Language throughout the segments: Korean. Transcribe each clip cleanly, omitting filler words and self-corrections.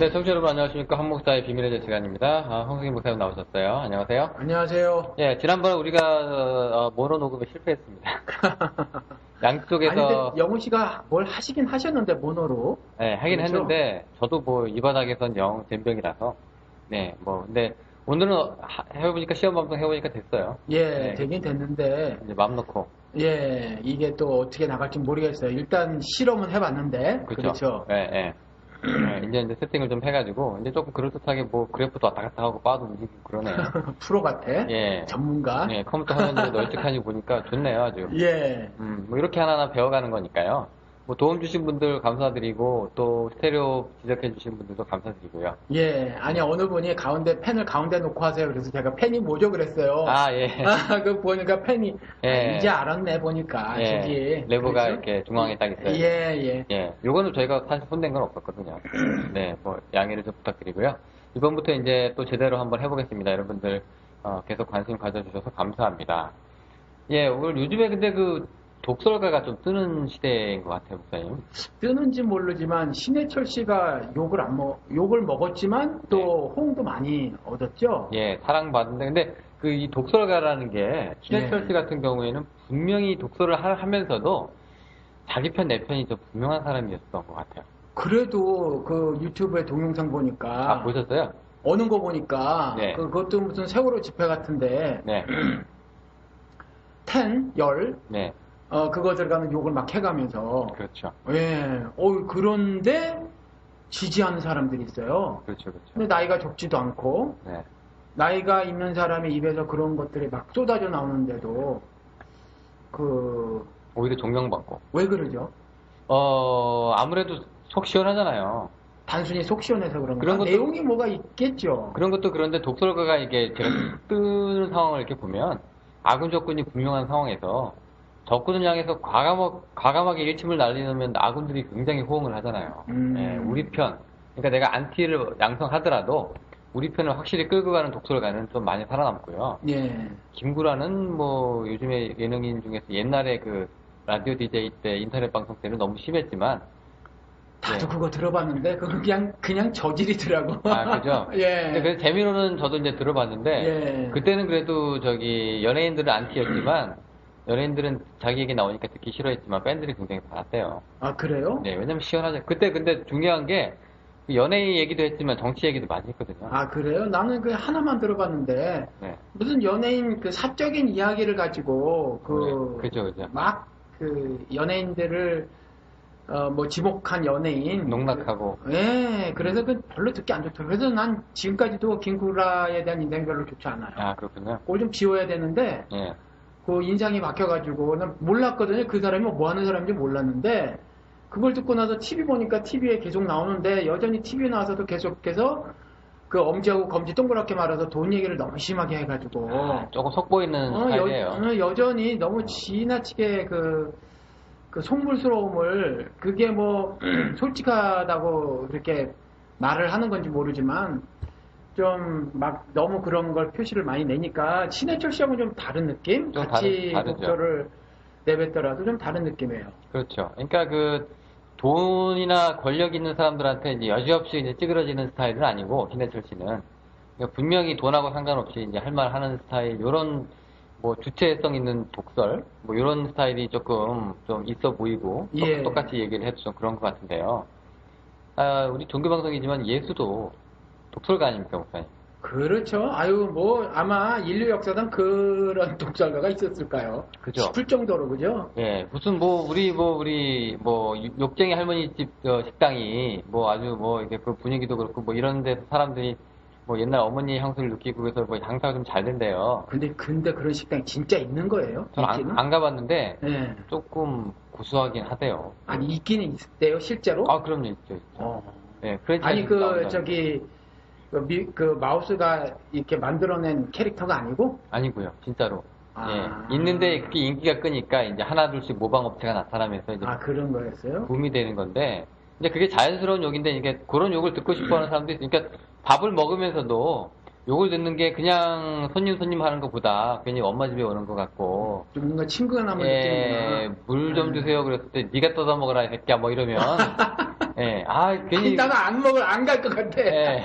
네, 청취자 여러분 안녕하십니까. 한 목사의 비밀의 제 시간입니다. 황승희 목사님 나오셨어요. 안녕하세요. 안녕하세요. 예, 지난번에 우리가 모노 녹음에 실패했습니다. 아니, 근데 양쪽에서 영훈 씨가 뭘 하시긴 하셨는데, 모노로. 네, 하긴 그렇죠? 했는데 저도 뭐 이 바닥에선 영 젬병이라서 네, 뭐 근데 오늘은 해보니까 시험 방송 해보니까 됐어요. 예, 네, 되긴 됐는데, 이제 마음 놓고 예, 이게 또 어떻게 나갈지 모르겠어요. 일단 실험은 해봤는데, 그렇죠? 예, 예. 이제 세팅을 좀 해가지고 이제 조금 그럴듯하게 뭐 그래프도 왔다 갔다 하고 바도 움직이고 그러네요. 프로 같아. 예. 전문가. 예, 컴퓨터 화면도 널찍하니 보니까 좋네요, 아주. 예. 뭐 이렇게 하나하나 배워가는 거니까요. 뭐 도움 주신 분들 감사드리고 또 스테레오 지적해 주신 분들도 감사드리고요. 예. 아니, 어느 분이 펜을 가운데 놓고 하세요. 그래서 제가 펜이 뭐죠? 그랬어요. 아, 예. 그 보니까 펜이, 예. 이제 알았네, 보니까. 예. 저기. 레버가 그렇죠? 이렇게 중앙에 딱 있어요. 예, 예. 예. 요거는 저희가 사실 손댄 건 없었거든요. 네, 뭐 양해를 좀 부탁드리고요. 이번부터 이제 또 제대로 한번 해보겠습니다. 여러분들 계속 관심 가져주셔서 감사합니다. 예, 오늘 요즘에 근데 그 독설가가 좀 뜨는 시대인 것 같아요, 목사님. 뜨는지 모르지만 신해철 씨가 욕을 먹었지만 또 호응도 많이 얻었죠. 예, 사랑받는데, 근데 그 이 독설가라는 게 신해철 예. 씨 같은 경우에는 분명히 독설을 하면서도 자기 편, 내 편이 좀 분명한 사람이었던 것 같아요. 그래도 그 유튜브에 동영상 보니까 아, 보셨어요? 어는 거 보니까 네. 그것도 무슨 세월호 집회 같은데 네, 10, 네, 그거 들어가는 욕을 막 해가면서 그렇죠. 예, 그런데 지지하는 사람들이 있어요. 그렇죠, 그렇죠. 근데 나이가 적지도 않고 네. 나이가 있는 사람의 입에서 그런 것들이 막 쏟아져 나오는데도 오히려 존경받고. 왜 그러죠? 아무래도 속 시원하잖아요. 단순히 속 시원해서 그런가? 그런 것도- 내용이 뭐가 있겠죠. 그런 것도 그런데 독설가가 이게 제가 뜨는 상황을 이렇게 보면 아군 적군이 분명한 상황에서 적군을 향해서 과감하게 일침을 날리면 아군들이 굉장히 호응을 하잖아요. 예, 우리 편. 그러니까 내가 안티를 양성하더라도 우리 편을 확실히 끌고 가는 독설가는 좀 많이 살아남고요. 예. 김구라는 뭐 요즘에 예능인 중에서 옛날에 그 라디오 DJ 때 인터넷 방송 때는 너무 심했지만 다들 예. 그거 들어봤는데 그거 그냥 저질이더라고. 아, 그죠? 예. 근데 그래서 재미로는 저도 이제 들어봤는데, 예. 그때는 그래도 연예인들은 안티였지만, 연예인들은 자기 얘기 나오니까 듣기 싫어했지만, 팬들이 굉장히 많았대요. 아, 그래요? 네, 왜냐면 시원하죠. 그때 근데 중요한 게, 그 연예인 얘기도 했지만 정치 얘기도 많이 했거든요. 아, 그래요? 나는 그 하나만 들어봤는데 네. 무슨 연예인 그 사적인 이야기를 가지고 그죠. 막 그 연예인들을 뭐 지목한 연예인 농락하고. 예, 그래서 그 별로 듣기 안 좋더라고요. 그래서 난 지금까지도 김구라에 대한 인상이 별로 좋지 않아요. 아, 그렇군요. 그걸 좀 지워야 되는데 예. 그 인상이 바뀌어가지고 난 몰랐거든요. 그 사람이 뭐 하는 사람인지 몰랐는데 그걸 듣고 나서 TV 보니까 TV에 계속 나오는데 여전히 TV에 나와서도 계속해서 그 엄지하고 검지 동그랗게 말아서 돈 얘기를 너무 심하게 해가지고 조금 속 보이는 스타일이에요. 여전히 너무 지나치게 그 속물스러움을 그게 뭐 솔직하다고 그렇게 말을 하는 건지 모르지만 좀 막 너무 그런 걸 표시를 많이 내니까 신해철 씨하고는 좀 다른 느낌? 좀 같이 다르죠. 독서를 내뱉더라도 좀 다른 느낌이에요. 그렇죠. 그러니까 그 돈이나 권력 있는 사람들한테 이제 여지없이 이제 찌그러지는 스타일은 아니고 신해철 씨는 그러니까 분명히 돈하고 상관없이 이제 할 말 하는 스타일 요런 뭐 주체성 있는 독설 뭐 요런 스타일이 조금 좀 있어 보이고 예. 똑같이 얘기를 해도 좀 그런 것 같은데요. 아, 우리 종교 방송이지만 예수도 독설가 아닙니까, 목사님? 그렇죠. 아유, 뭐, 아마 인류 역사상 그런 독설가가 있었을까요? 그죠. 싶을 정도로, 그죠? 예, 무슨 우리 욕쟁이 할머니 집 식당이 뭐 아주 뭐 이게 그 분위기도 그렇고 뭐 이런 데서 사람들이 뭐 옛날 어머니 향수를 느끼고 그래서 뭐 장사가 좀 잘 된대요. 근데 그런 식당이 진짜 있는 거예요? 저는 있기는? 안 가봤는데 예. 조금 구수하긴 하대요. 아니, 있기는 있대요, 실제로? 아, 그럼요, 있죠. 예, 아니, 나온다고. 그 마우스가 이렇게 만들어낸 캐릭터가 아니고? 아니고요, 진짜로. 아. 예, 있는데 그게 인기가 끄니까 이제 하나둘씩 모방 업체가 나타나면서 이제 그런 거였어요? 붐이 되는 건데, 이제 그게 자연스러운 욕인데, 이게 그런 욕을 듣고 싶어 하는 사람도 있으니까, 그러니까 밥을 먹으면서도 욕을 듣는 게 그냥 손님 하는 것보다 괜히 엄마 집에 오는 것 같고, 좀 뭔가 친근함을 예, 느끼는구나. 물 좀 주세요. 그랬을 때, 네가 떠다 먹어라, 이 새끼야, 뭐 이러면, 예, 아니, 괜히, 나는 안 갈 것 같아. 예,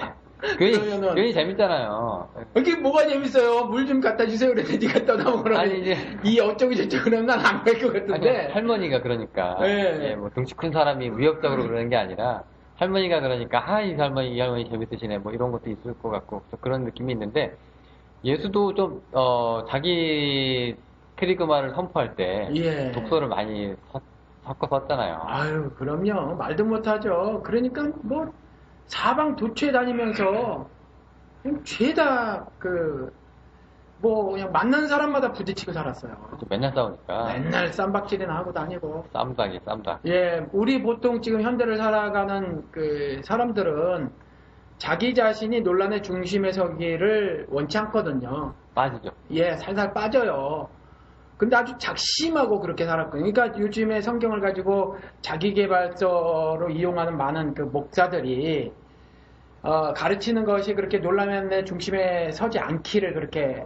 괜히, 그러면은- 괜히 재밌잖아요. 이게 뭐가 재밌어요? 물 좀 갖다 주세요. 그랬는데 네가 떠나보라고. 아니, 이제- 이 어쩌고 저쩌고 그러면 난 안 갈 것 아니, 같은데. 할머니가 그러니까, 예. 예, 뭐, 등치 큰 사람이 위협적으로 그러는 게 아니라, 할머니가 그러니까, 이 할머니 재밌으시네, 뭐, 이런 것도 있을 것 같고, 그래서 그런 느낌이 있는데, 예수도 좀, 자기 캐리그마를 선포할 때, 예. 독서를 많이 섞어 썼잖아요. 아유, 그럼요. 말도 못하죠. 그러니까 뭐 사방 도취해 다니면서 그냥 죄다 뭐 그냥 만난 사람마다 부딪히고 살았어요. 맨날 싸우니까, 맨날 쌈박질이나 하고 다니고. 쌈다. 예, 우리 보통 지금 현대를 살아가는 그 사람들은 자기 자신이 논란의 중심에 서기를 원치 않거든요. 빠지죠. 예, 살살 빠져요. 근데 아주 작심하고 그렇게 살았거든요. 그러니까 요즘에 성경을 가지고 자기계발서로 이용하는 많은 그 목사들이 가르치는 것이 그렇게 논란의 중심에 서지 않기를 그렇게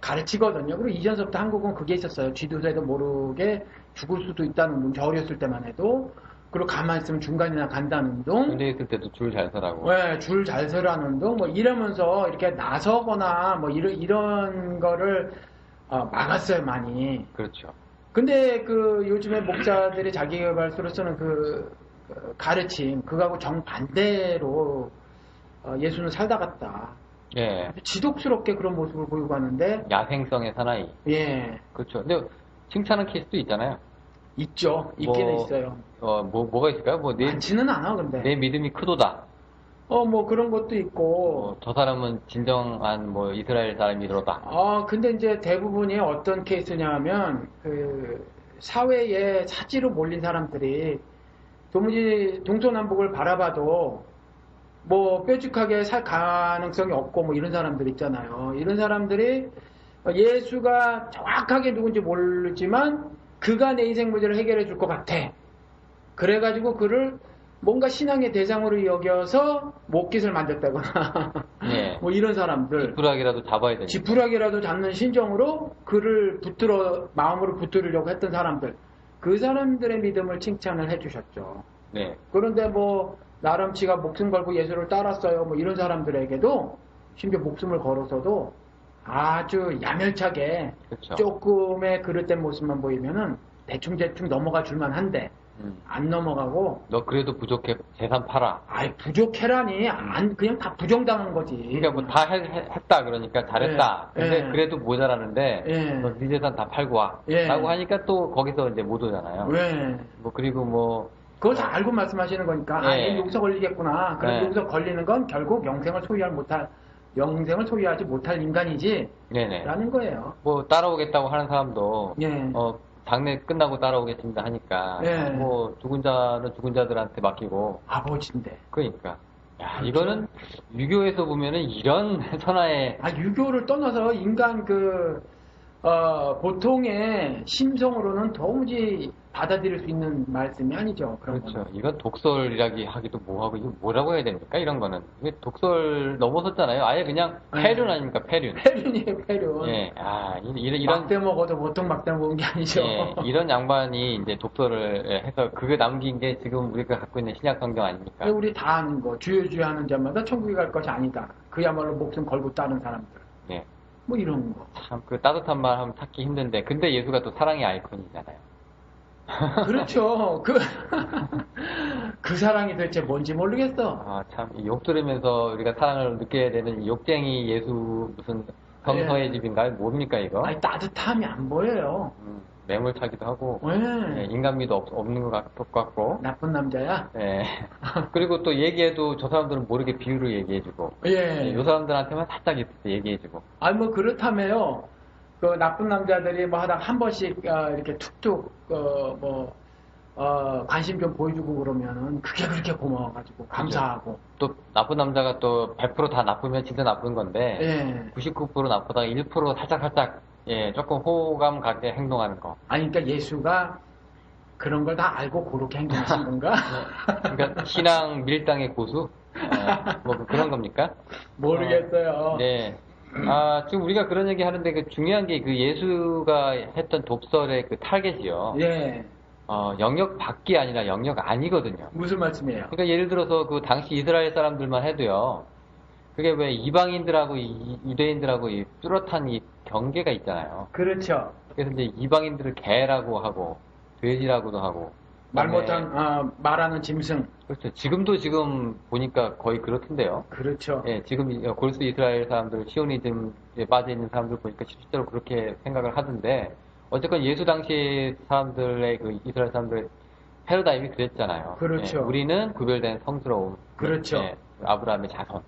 가르치거든요. 그리고 이전서부터 한국은 그게 있었어요. 쥐도새도 모르게 죽을 수도 있다는 운동, 저 어렸을 때만 해도. 그리고 가만히 있으면 중간이나 간다는 운동. 군대 있을 때도 줄 잘 서라고. 네, 줄 잘 서라는 운동, 뭐 이러면서 이렇게 나서거나 뭐 이런 거를 막았어요, 많이. 그렇죠. 근데 요즘에 목사들이 자기개발서로 쓰는 가르침, 그거하고 정반대로 예수는 살다 갔다. 예. 지독스럽게 그런 모습을 보이고 가는데, 야생성의 사나이. 예, 그렇죠. 근데 칭찬하는 케이스도 있잖아요. 있죠. 있기는 있어요. 뭐가 있을까요? 많지는 않아, 근데. 내 믿음이 크도다. 뭐 그런 것도 있고, 저 사람은 진정한 이스라엘 사람이로다. 근데 이제 대부분이 어떤 케이스냐면, 사회에 사지로 몰린 사람들이 도무지 동서남북을 바라봐도 뭐 뾰족하게 살 가능성이 없고 뭐 이런 사람들 있잖아요. 이런 사람들이 예수가 정확하게 누군지 모르지만 그가 내 인생 문제를 해결해 줄 것 같아. 그래가지고 그를 뭔가 신앙의 대상으로 여겨서 목깃을 만졌다거나 예. 뭐 이런 사람들 지푸라기라도 잡아야 되니까. 지푸라기라도 잡는 심정으로 그를 마음으로 붙들으려고 했던 사람들, 그 사람들의 믿음을 칭찬을 해주셨죠. 네. 그런데 뭐 나름 지가 목숨 걸고 예수를 따랐어요 뭐 이런 사람들에게도 심지어 목숨을 걸어서도 아주 야멸차게 그렇죠. 조금의 그릇된 모습만 보이면은 대충 넘어가 줄만 한데 안 넘어가고, 너 그래도 부족해. 재산 팔아. 아이, 부족해라니, 그냥 다 부정당한 거지. 그러니까 뭐 다 했다 그러니까 잘했다. 예, 근데 예. 그래도 모자라는데 예. 너 네 재산 다 팔고 와. 예. 라고 하니까 또 거기서 이제 못 오잖아요. 왜? 그리고 그걸 다 알고 말씀하시는 거니까, 예. 얘 용서 걸리겠구나. 그럼 예. 용서 걸리는 건 결국 영생을 소유하지 못할 인간이지. 네네. 라는 거예요. 따라오겠다고 하는 사람도 예. 장례 끝나고 따라오겠습니다 하니까 예. 죽은 자는 죽은 자들한테 맡기고 아버지인데. 그러니까 야 그렇죠. 이거는 유교에서 보면은 이런 선화의 유교를 떠나서 인간 보통의 심성으로는 도무지 받아들일 수 있는 말씀이 아니죠. 그런 그렇죠. 거는. 이건 독설이라기 하기도 뭐하고 이거 뭐라고 해야 됩니까? 이런 거는 이게 독설 넘어섰잖아요. 아예 그냥 예. 폐륜 아닙니까? 폐륜. 폐륜이에요, 폐륜. 예, 이런 막대 먹어도 보통 막대 먹은 게 아니죠. 예, 이런 양반이 이제 독설을 해서 그게 남긴 게 지금 우리가 갖고 있는 신약 성경 아닙니까? 우리 다 아는 거, 주여 하는 자마다 천국에 갈 것이 아니다. 그야말로 목숨 걸고 따는 사람들. 네. 뭐 이런 거. 참 그 따뜻한 말 하면 찾기 힘든데 근데 예수가 또 사랑의 아이콘이잖아요. 그렇죠. 그 사랑이 도대체 뭔지 모르겠어. 참, 이 욕 들으면서 우리가 사랑을 느껴야 되는 이 욕쟁이 예수 무슨 성서의 예. 집인가요? 뭡니까, 이거? 아니, 따뜻함이 안 보여요. 매몰차기도 하고, 예. 예, 인간미도 없는 것 같고, 나쁜 남자야? 예. 그리고 또 얘기해도 저 사람들은 모르게 비유를 얘기해주고, 예. 요 사람들한테만 살짝 얘기해주고. 아니, 뭐, 그렇다며요. 그 나쁜 남자들이 뭐 하다가 한 번씩 이렇게 툭툭, 관심 좀 보여주고 그러면은 그게 그렇게 고마워가지고 감사하고. 또 나쁜 남자가 또 100% 다 나쁘면 진짜 나쁜 건데, 예. 99% 나쁘다가 1% 살짝, 예, 조금 호감 가게 행동하는 거. 아니, 그러니까 예수가 그런 걸 다 알고 그렇게 행동하신 건가? 그러니까 신앙 밀당의 고수? 그런 겁니까? 모르겠어요. 네. 지금 우리가 그런 얘기 하는데 중요한 게 그 예수가 했던 독설의 그 타겟이요. 예. 영역 밖이 아니라 영역 안이거든요. 무슨 말씀이에요? 그러니까 예를 들어서 그 당시 이스라엘 사람들만 해도요. 그게 왜 이방인들하고 유대인들하고 이 뚜렷한 이 경계가 있잖아요. 그렇죠. 그래서 이제 이방인들을 개라고 하고 돼지라고도 하고 말 그다음에 못한 말하는 짐승. 그렇죠. 지금 보니까 거의 그렇던데요. 그렇죠. 예, 지금 골수 이스라엘 사람들, 시오니즘에 빠져 있는 사람들 보니까 실제로 그렇게 생각을 하던데, 어쨌건 예수 당시 사람들의 그 이스라엘 사람들의 패러다임이 그랬잖아요. 그렇죠. 예, 우리는 구별된 성스러움. 그렇죠. 예, 아브라함의 자손.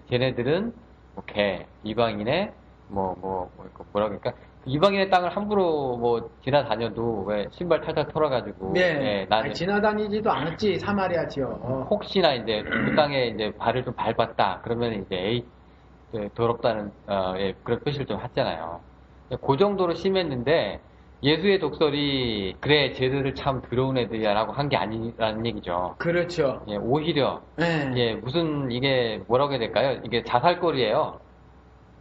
걔네들은 뭐 개, 이방인의 뭐라고 그럴까? 이방인의 땅을 함부로 뭐 지나다녀도 왜 신발 탈탈 털어가지고 네. 예, 나는 아니, 지나다니지도 않았지, 사마리아지요. 혹시나 이제 그 땅에 이제 발을 좀 밟았다 그러면 이제 에이 더럽다는 예, 그런 표시를 좀 했잖아요. 그 정도로 심했는데 예수의 독설이 그래 쟤들을 참 더러운 애들이야라고 한 게 아니라는 얘기죠. 그렇죠. 예, 오히려 네. 예, 무슨 이게 뭐라고 해야 될까요? 이게 자살골이에요.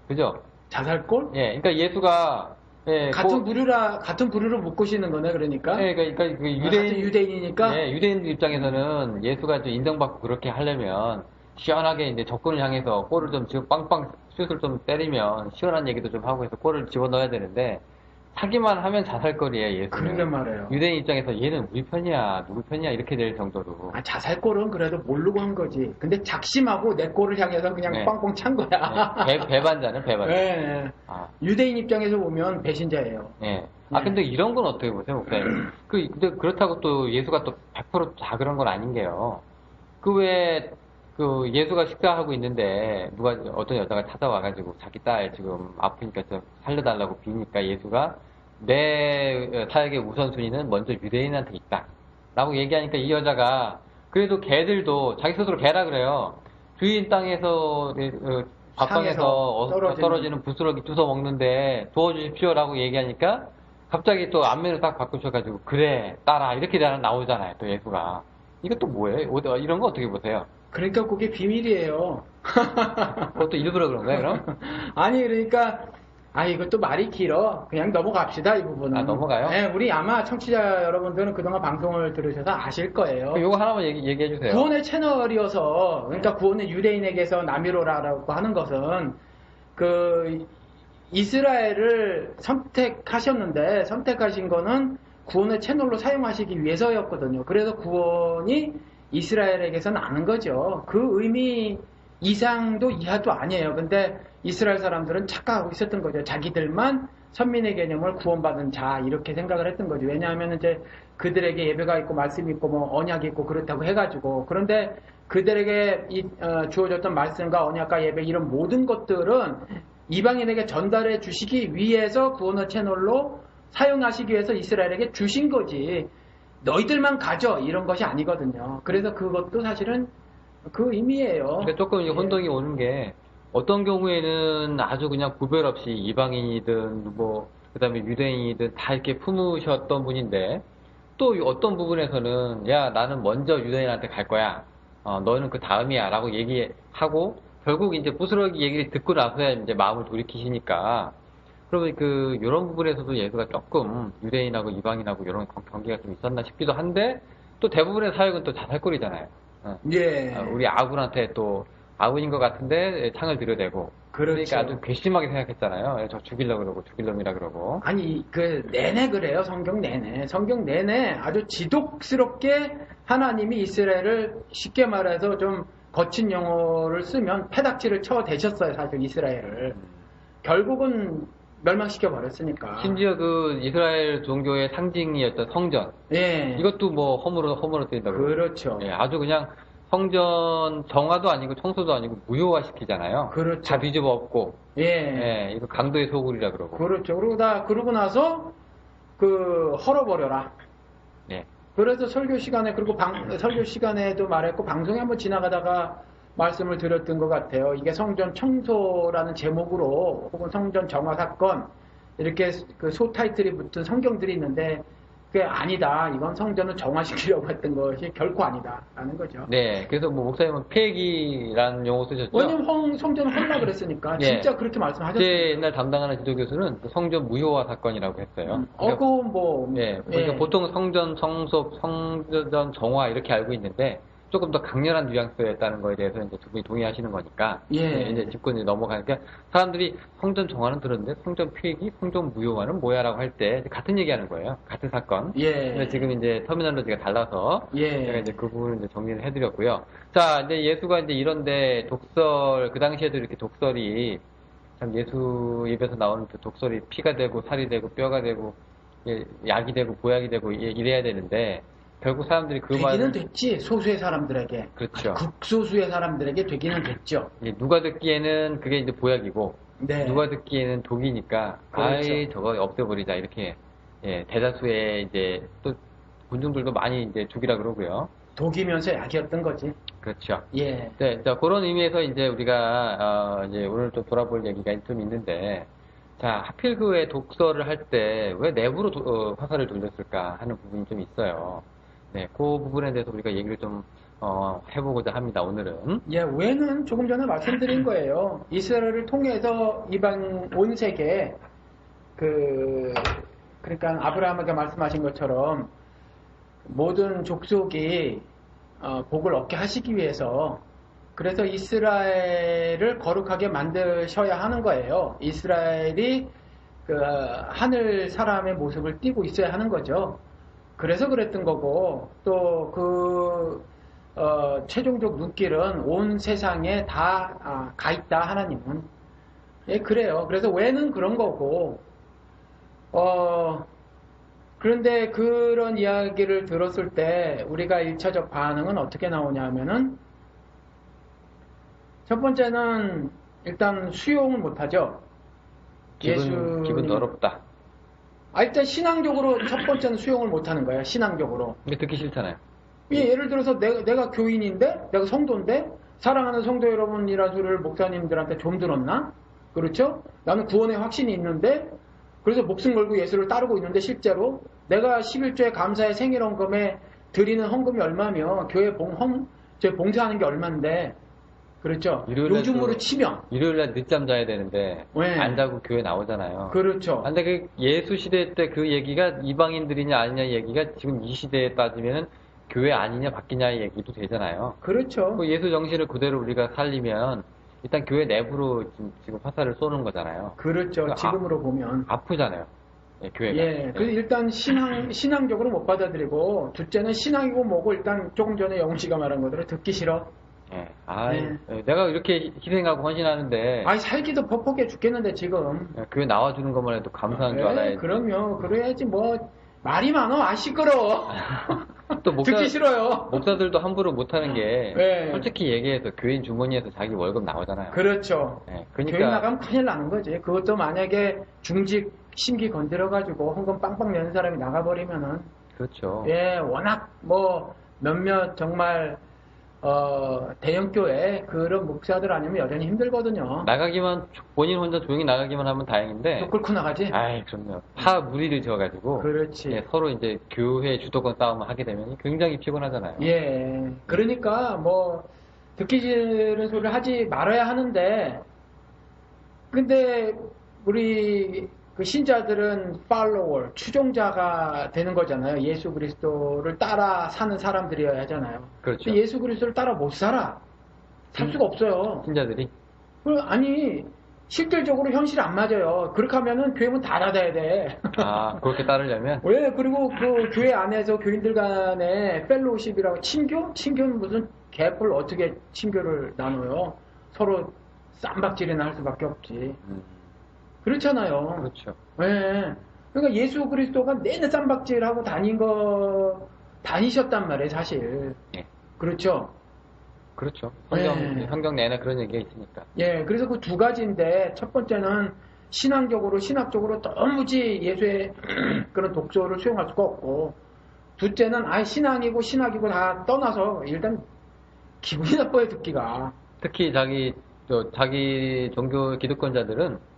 그죠? 자살골? 예, 그러니까 예수가 예, 같은 부류로 묶으시는 거네, 그러니까. 예, 그러니까 그 같은 유대인이니까. 예, 유대인들 입장에서는 예수가 좀 인정받고 그렇게 하려면 시원하게 이제 적군을 향해서 골을 좀 지금 빵빵 슛을 좀 때리면 시원한 얘기도 좀 하고 해서 골을 집어넣어야 되는데 사기만 하면 자살거리예요, 예수는. 그러게 말해요. 유대인 입장에서 얘는 우리 편이야, 누구 편이야 이렇게 될 정도로. 자살골은 그래도 모르고 한 거지. 근데 작심하고 내 골을 향해서 그냥 네. 뻥뻥 찬 거야. 배반자는 배반자. 네. 아, 유대인 입장에서 보면 배신자예요. 예. 아, 근데 이런 건 어떻게 보세요, 목사님? 근데 그렇다고 또 예수가 또 100%다 그런 건 아닌 게요. 예수가 식사하고 있는데, 어떤 여자가 찾아와가지고 자기 딸 지금 아프니까 좀 살려달라고 비니까 예수가 내 사역의 우선순위는 먼저 유대인한테 있다. 라고 얘기하니까 이 여자가 그래도 개들도 자기 스스로 개라 그래요. 주인 땅에서, 밥상에서 떨어지는 부스러기 주워 먹는데 도와주십시오라고 얘기하니까 갑자기 또 안면을 딱 바꾸셔가지고 그래 따라 이렇게 나오잖아요 또 예수가. 이것도 뭐예요? 이런 거 어떻게 보세요? 그러니까 그게 비밀이에요. 그것도 일부러 그런 거예요 그럼? 아니 그러니까 이것도 말이 길어. 그냥 넘어갑시다 이 부분은. 아, 넘어가요? 네, 우리 아마 청취자 여러분들은 그동안 방송을 들으셔서 아실 거예요. 요거 하나만 얘기해 주세요. 구원의 채널이어서 그러니까 구원의 유대인에게서 남유로라고 하는 것은 그 이스라엘을 선택하셨는데 선택하신 거는 구원의 채널로 사용하시기 위해서였거든요. 그래서 구원이 이스라엘에게서 나는 거죠. 그 의미 이상도 이하도 아니에요. 근데 이스라엘 사람들은 착각하고 있었던 거죠. 자기들만 선민의 개념을 구원받은 자 이렇게 생각을 했던 거죠. 왜냐하면 이제 그들에게 예배가 있고 말씀이 있고 뭐 언약이 있고 그렇다고 해가지고 그런데 그들에게 주어졌던 말씀과 언약과 예배 이런 모든 것들은 이방인에게 전달해 주시기 위해서 구원의 채널로 사용하시기 위해서 이스라엘에게 주신 거지 너희들만 가져 이런 것이 아니거든요. 그래서 그것도 사실은 그 의미예요. 그러니까 조금 이제 혼동이 오는 게 어떤 경우에는 아주 그냥 구별 없이 이방인이든 그다음에 유대인이든 다 이렇게 품으셨던 분인데 또 어떤 부분에서는 야 나는 먼저 유대인한테 갈 거야. 너는 그 다음이야 라고 얘기하고 결국 이제 부스러기 얘기를 듣고 나서야 이제 마음을 돌이키시니까 그러면 이런 부분에서도 예수가 조금 유대인하고 이방인하고 이런 경계가 좀 있었나 싶기도 한데 또 대부분의 사역은 또 자살골이잖아요. 예. 우리 아군한테 또 아군인 것 같은데 창을 들여대고 그렇죠. 그러니까 아주 괘씸하게 생각했잖아요. 저 죽이려고 그러고 죽일 놈이라 그러고. 아니 내내 그래요. 성경 내내 아주 지독스럽게 하나님이 이스라엘을 쉽게 말해서 좀 거친 용어를 쓰면 패닥치를 쳐대셨어요. 사실 이스라엘을 결국은 멸망시켜 버렸으니까. 심지어 이스라엘 종교의 상징이었던 성전. 예. 이것도 허물어뜨린다고. 그렇죠. 예, 아주 그냥 성전 정화도 아니고 청소도 아니고 무효화 시키잖아요. 그렇죠. 다 뒤집어 엎고. 예. 예, 이거 강도의 소굴이라 그러고. 그렇죠. 그러고 나서 헐어버려라. 예. 그래서 설교 시간에 그리고 설교 시간에도 말했고 방송에 한번 지나가다가 말씀을 드렸던 것 같아요. 이게 성전 청소라는 제목으로 혹은 성전 정화 사건 이렇게 소 타이틀이 붙은 성경들이 있는데 그게 아니다. 이건 성전을 정화시키려고 했던 것이 결코 아니다라는 거죠. 네, 그래서 뭐 목사님은 폐기라는 용어 쓰셨죠? 왜냐면 성전을 헐라 그랬으니까 예. 진짜 그렇게 제 말씀하셨어요. 옛날 담당하는 지도교수는 그 성전 무효화 사건이라고 했어요. 그거 뭐 예, 그러니까 보통 성전 성속, 성전 정화 이렇게 알고 있는데 조금 더 강렬한 뉘앙스였다는 거에 대해서 이제 두 분이 동의하시는 거니까 예. 이제 짚고 이제 넘어가니까 사람들이 성전 정화는 들었는데 성전 폐기, 성전 무효화는 뭐야라고 할 때 같은 얘기하는 거예요. 같은 사건. 예. 근데 지금 이제 터미널로지가 달라서 예. 제가 이제 그 부분을 이제 정리를 해드렸고요. 자, 이제 예수가 이제 이런데 독설 그 당시에도 이렇게 독설이 참 예수 입에서 나오는 그 독설이 피가 되고 살이 되고 뼈가 되고 약이 되고 보약이 되고 이래야 되는데 결국 사람들이 그 되기는 말을 됐지. 소수의 사람들에게. 그렇죠. 극소수의 사람들에게 되기는 됐죠. 누가 듣기에는 그게 이제 보약이고 네. 누가 듣기에는 독이니까 그렇죠. 아이 저거 없애버리자 이렇게 대다수의 이제 또 군중들도 많이 이제 죽이라 그러고요. 독이면서 약이었던 거지. 그렇죠. 예. 네, 자 그런 의미에서 이제 우리가 이제 오늘 좀 돌아볼 얘기가 좀 있는데. 자, 하필 그 왜 독서를 할 때 왜 내부로 화살을 돌렸을까 하는 부분이 좀 있어요. 네, 그 부분에 대해서 우리가 얘기를 좀 해보고자 합니다. 오늘은. 예, 왜는 조금 전에 말씀드린 거예요. 이스라엘을 통해서 이방 온 세계 그러니까 아브라함에게 말씀하신 것처럼 모든 족속이 복을 얻게 하시기 위해서 그래서 이스라엘을 거룩하게 만드셔야 하는 거예요. 이스라엘이 그 하늘 사람의 모습을 띠고 있어야 하는 거죠. 그래서 그랬던 거고 또 최종적 눈길은 온 세상에 다 가 있다 하나님은. 예, 그래요. 그래서 왜는 그런 거고 그런데 그런 이야기를 들었을 때 우리가 1차적 반응은 어떻게 나오냐면은 첫 번째는 일단 수용을 못하죠. 기분 더럽다. 일단 신앙적으로 첫 번째는 수용을 못하는 거예요. 신앙적으로. 근데 듣기 싫잖아요. 예를 들어서 내가 교인인데, 내가 성도인데, 사랑하는 성도 여러분이라는 소리를 목사님들한테 좀 들었나? 그렇죠? 나는 구원의 확신이 있는데, 그래서 목숨 걸고 예수를 따르고 있는데 실제로 내가 11조의 감사의 생일헌금에 드리는 헌금이 얼마며 교회 봉사하는 게 얼만데, 그렇죠. 요즘으로 치면. 일요일날 늦잠 자야 되는데, 네. 안 자고 교회 나오잖아요. 그렇죠. 근데 그 예수 시대 때 그 얘기가 이방인들이냐 아니냐 얘기가 지금 이 시대에 따지면은 교회 아니냐 바뀌냐의 얘기도 되잖아요. 그렇죠. 그 예수 정신을 그대로 우리가 살리면 일단 교회 내부로 지금 화살을 쏘는 거잖아요. 그렇죠. 지금으로 보면. 아프잖아요. 교회가. 예. 그래서 일단 신앙적으로 못 받아들이고, 둘째는 신앙이고 뭐고 일단 조금 전에 영훈 씨가 말한 것대로 듣기 싫어. 내가 이렇게 희생하고 헌신하는데. 살기도 퍽퍽해 죽겠는데, 지금. 교회 나와주는 것만 해도 감사한 줄 알아야지. 그럼요. 그래야지 뭐, 말이 많어. 시끄러워. 또 듣기 싫어요. 목사들도 함부로 못하는 게, 네. 솔직히 얘기해서 교인 주머니에서 자기 월급 나오잖아요. 그렇죠. 그러니까. 교인 나가면 큰일 나는 거지. 그것도 만약에 중직 심기 건드려가지고 헌금 빵빵 내는 사람이 나가버리면은. 그렇죠. 워낙 몇몇 정말 대형교회 그런 목사들 아니면 여전히 힘들거든요. 본인 혼자 조용히 나가기만 하면 다행인데. 또 끌고 나가지? 그럼요. 다 무리를 지어가지고. 그렇지. 서로 이제 교회 주도권 싸움을 하게 되면 굉장히 피곤하잖아요. 그러니까 듣기 싫은 소리를 하지 말아야 하는데, 근데 우리 그 신자들은 팔로워, 추종자가 되는 거잖아요. 예수 그리스도를 따라 사는 사람들이어야 하잖아요. 그렇죠. 예수 그리스도를 따라 못 살아. 살 수가 없어요. 신자들이? 아니, 실질적으로 현실이 안 맞아요. 그렇게 하면은 교회 문 다 닫아야 돼. 그렇게 따르려면? 왜? 그리고 그 교회 안에서 교인들 간에 펠로우십이라고 친교? 친교는 무슨 개뿔 어떻게 친교를 나눠요? 서로 쌈박질이나 할 수밖에 없지. 그렇잖아요. 그렇죠. 그러니까 예수 그리스도가 내내 쌈박질하고 다니셨단 말이에요, 사실. 그렇죠. 그렇죠. 성경 내내 그런 얘기가 있으니까. 그래서 그 두 가지인데, 첫 번째는 신학적으로 도무지 예수의 그런 독소를 수용할 수가 없고, 둘째는 신앙이고 다 떠나서 일단 기분이 나빠요, 듣기가. 특히 자기 종교 기득권자들은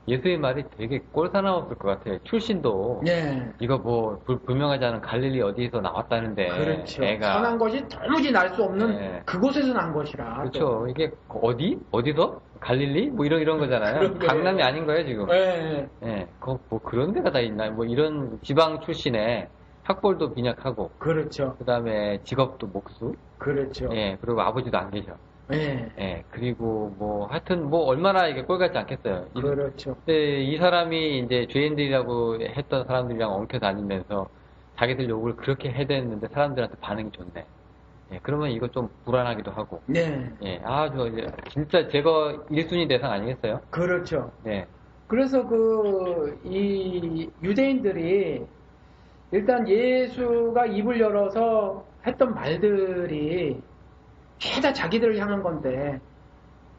예수의 말이 되게 꼴사나웠을 것 같아요. 출신도 예. 이거 뭐 불명하지 않은 갈릴리 어디에서 나왔다는데 그렇죠. 애가 선한 것이 도무지 날 수 없는 네. 그곳에서 난 것이라. 그렇죠. 이게 어디? 어디서? 갈릴리? 뭐 이런 거잖아요. 그런 거예요. 강남이 아닌 거예요, 지금. 예. 예. 뭐 그런 데가 다 있나? 뭐 이런 지방 출신에 학벌도 빈약하고 그렇죠. 그다음에 직업도 목수. 그렇죠. 예. 그리고 아버지도 안 계셔. 예. 예. 그리고 뭐 하여튼 뭐 얼마나 이게 꼴 같지 않겠어요. 그렇죠. 근데 이 사람이 이제 죄인들이라고 했던 사람들이랑 엉켜 다니면서 자기들 욕을 그렇게 해댔는데 사람들한테 반응이 좋네. 예, 그러면 이거 좀 불안하기도 하고. 네. 예, 아주 이제 진짜 제거 1순위 대상 아니겠어요? 그렇죠. 예, 그래서 이 유대인들이 일단 예수가 입을 열어서 했던 말들이 죄다 자기들을 향한 건데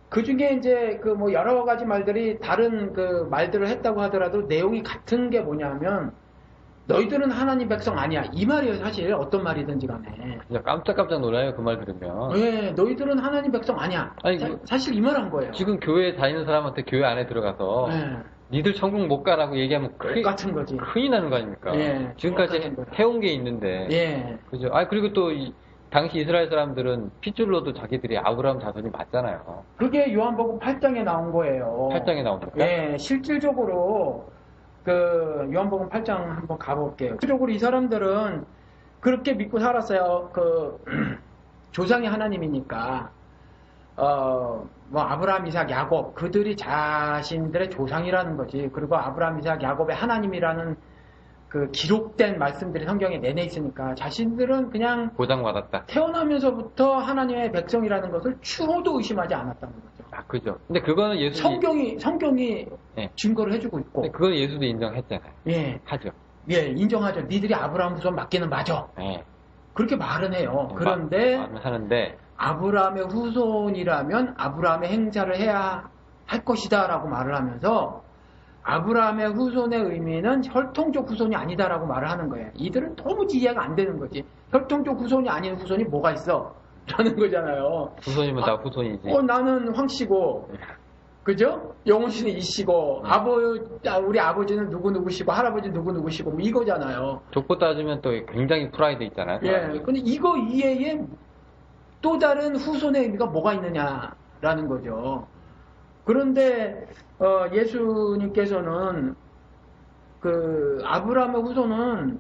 그 중에 이제 그 뭐 여러 가지 말들이 다른 그 말들을 했다고 하더라도 내용이 같은 게 뭐냐면 너희들은 하나님 백성 아니야. 이 말이에요, 사실. 어떤 말이든지 간에. 진짜 깜짝깜짝 놀라요, 그 말 들으면. 왜 너희들은 하나님 백성 아니야. 아니, 사실 이 말 한 거예요. 지금 교회 다니는 사람한테 교회 안에 들어가서 예. 니들 천국 못 가라고 얘기하면 똑같은 거지. 큰일 나는 거 아닙니까? 예, 지금까지 똑같은 거다. 해온 게 있는데. 예. 그죠? 아, 그리고 또 당시 이스라엘 사람들은 핏줄로도 자기들이 아브라함 자손이 맞잖아요. 그게 요한복음 8장에 나온 거예요. 8장에 나옵니까? 예, 실질적으로 그 요한복음 8장 한번 가볼게요. 실질적으로 이 사람들은 그렇게 믿고 살았어요. 그 조상이 하나님이니까 뭐 아브라함, 이삭, 야곱 그들이 자신들의 조상이라는 거지. 그리고 아브라함, 이삭, 야곱의 하나님이라는 그 기록된 말씀들이 성경에 내내 있으니까 자신들은 그냥 보장받았다. 태어나면서부터 하나님의 백성이라는 것을 추호도 의심하지 않았다는 거죠. 아, 그죠. 근데 그거는 성경이 예. 증거를 해주고 있고. 근데 그건 예수도 인정했잖아요. 예, 하죠. 예, 인정하죠. 니들이 아브라함 후손 맞기는 맞아. 예. 그렇게 말은 해요. 그런데 하는데 아브라함의 후손이라면 아브라함의 행사를 해야 할 것이다라고 말을 하면서 아브라함의 후손의 의미는 혈통적 후손이 아니다라고 말을 하는 거예요. 이들은 도무지 이해가 안 되는 거지. 혈통적 후손이 아닌 후손이 뭐가 있어? 라는 거잖아요. 후손이면 다 후손이지. 나는 황씨고, 그죠? 영훈 씨는 이씨고, 우리 아버지는 누구누구시고, 할아버지 누구누구시고, 뭐 이거잖아요. 족보 따지면 또 굉장히 프라이드 있잖아요. 예. 근데 이거 이외에 또 다른 후손의 의미가 뭐가 있느냐라는 거죠. 그런데 예수님께서는 그 아브라함의 후손은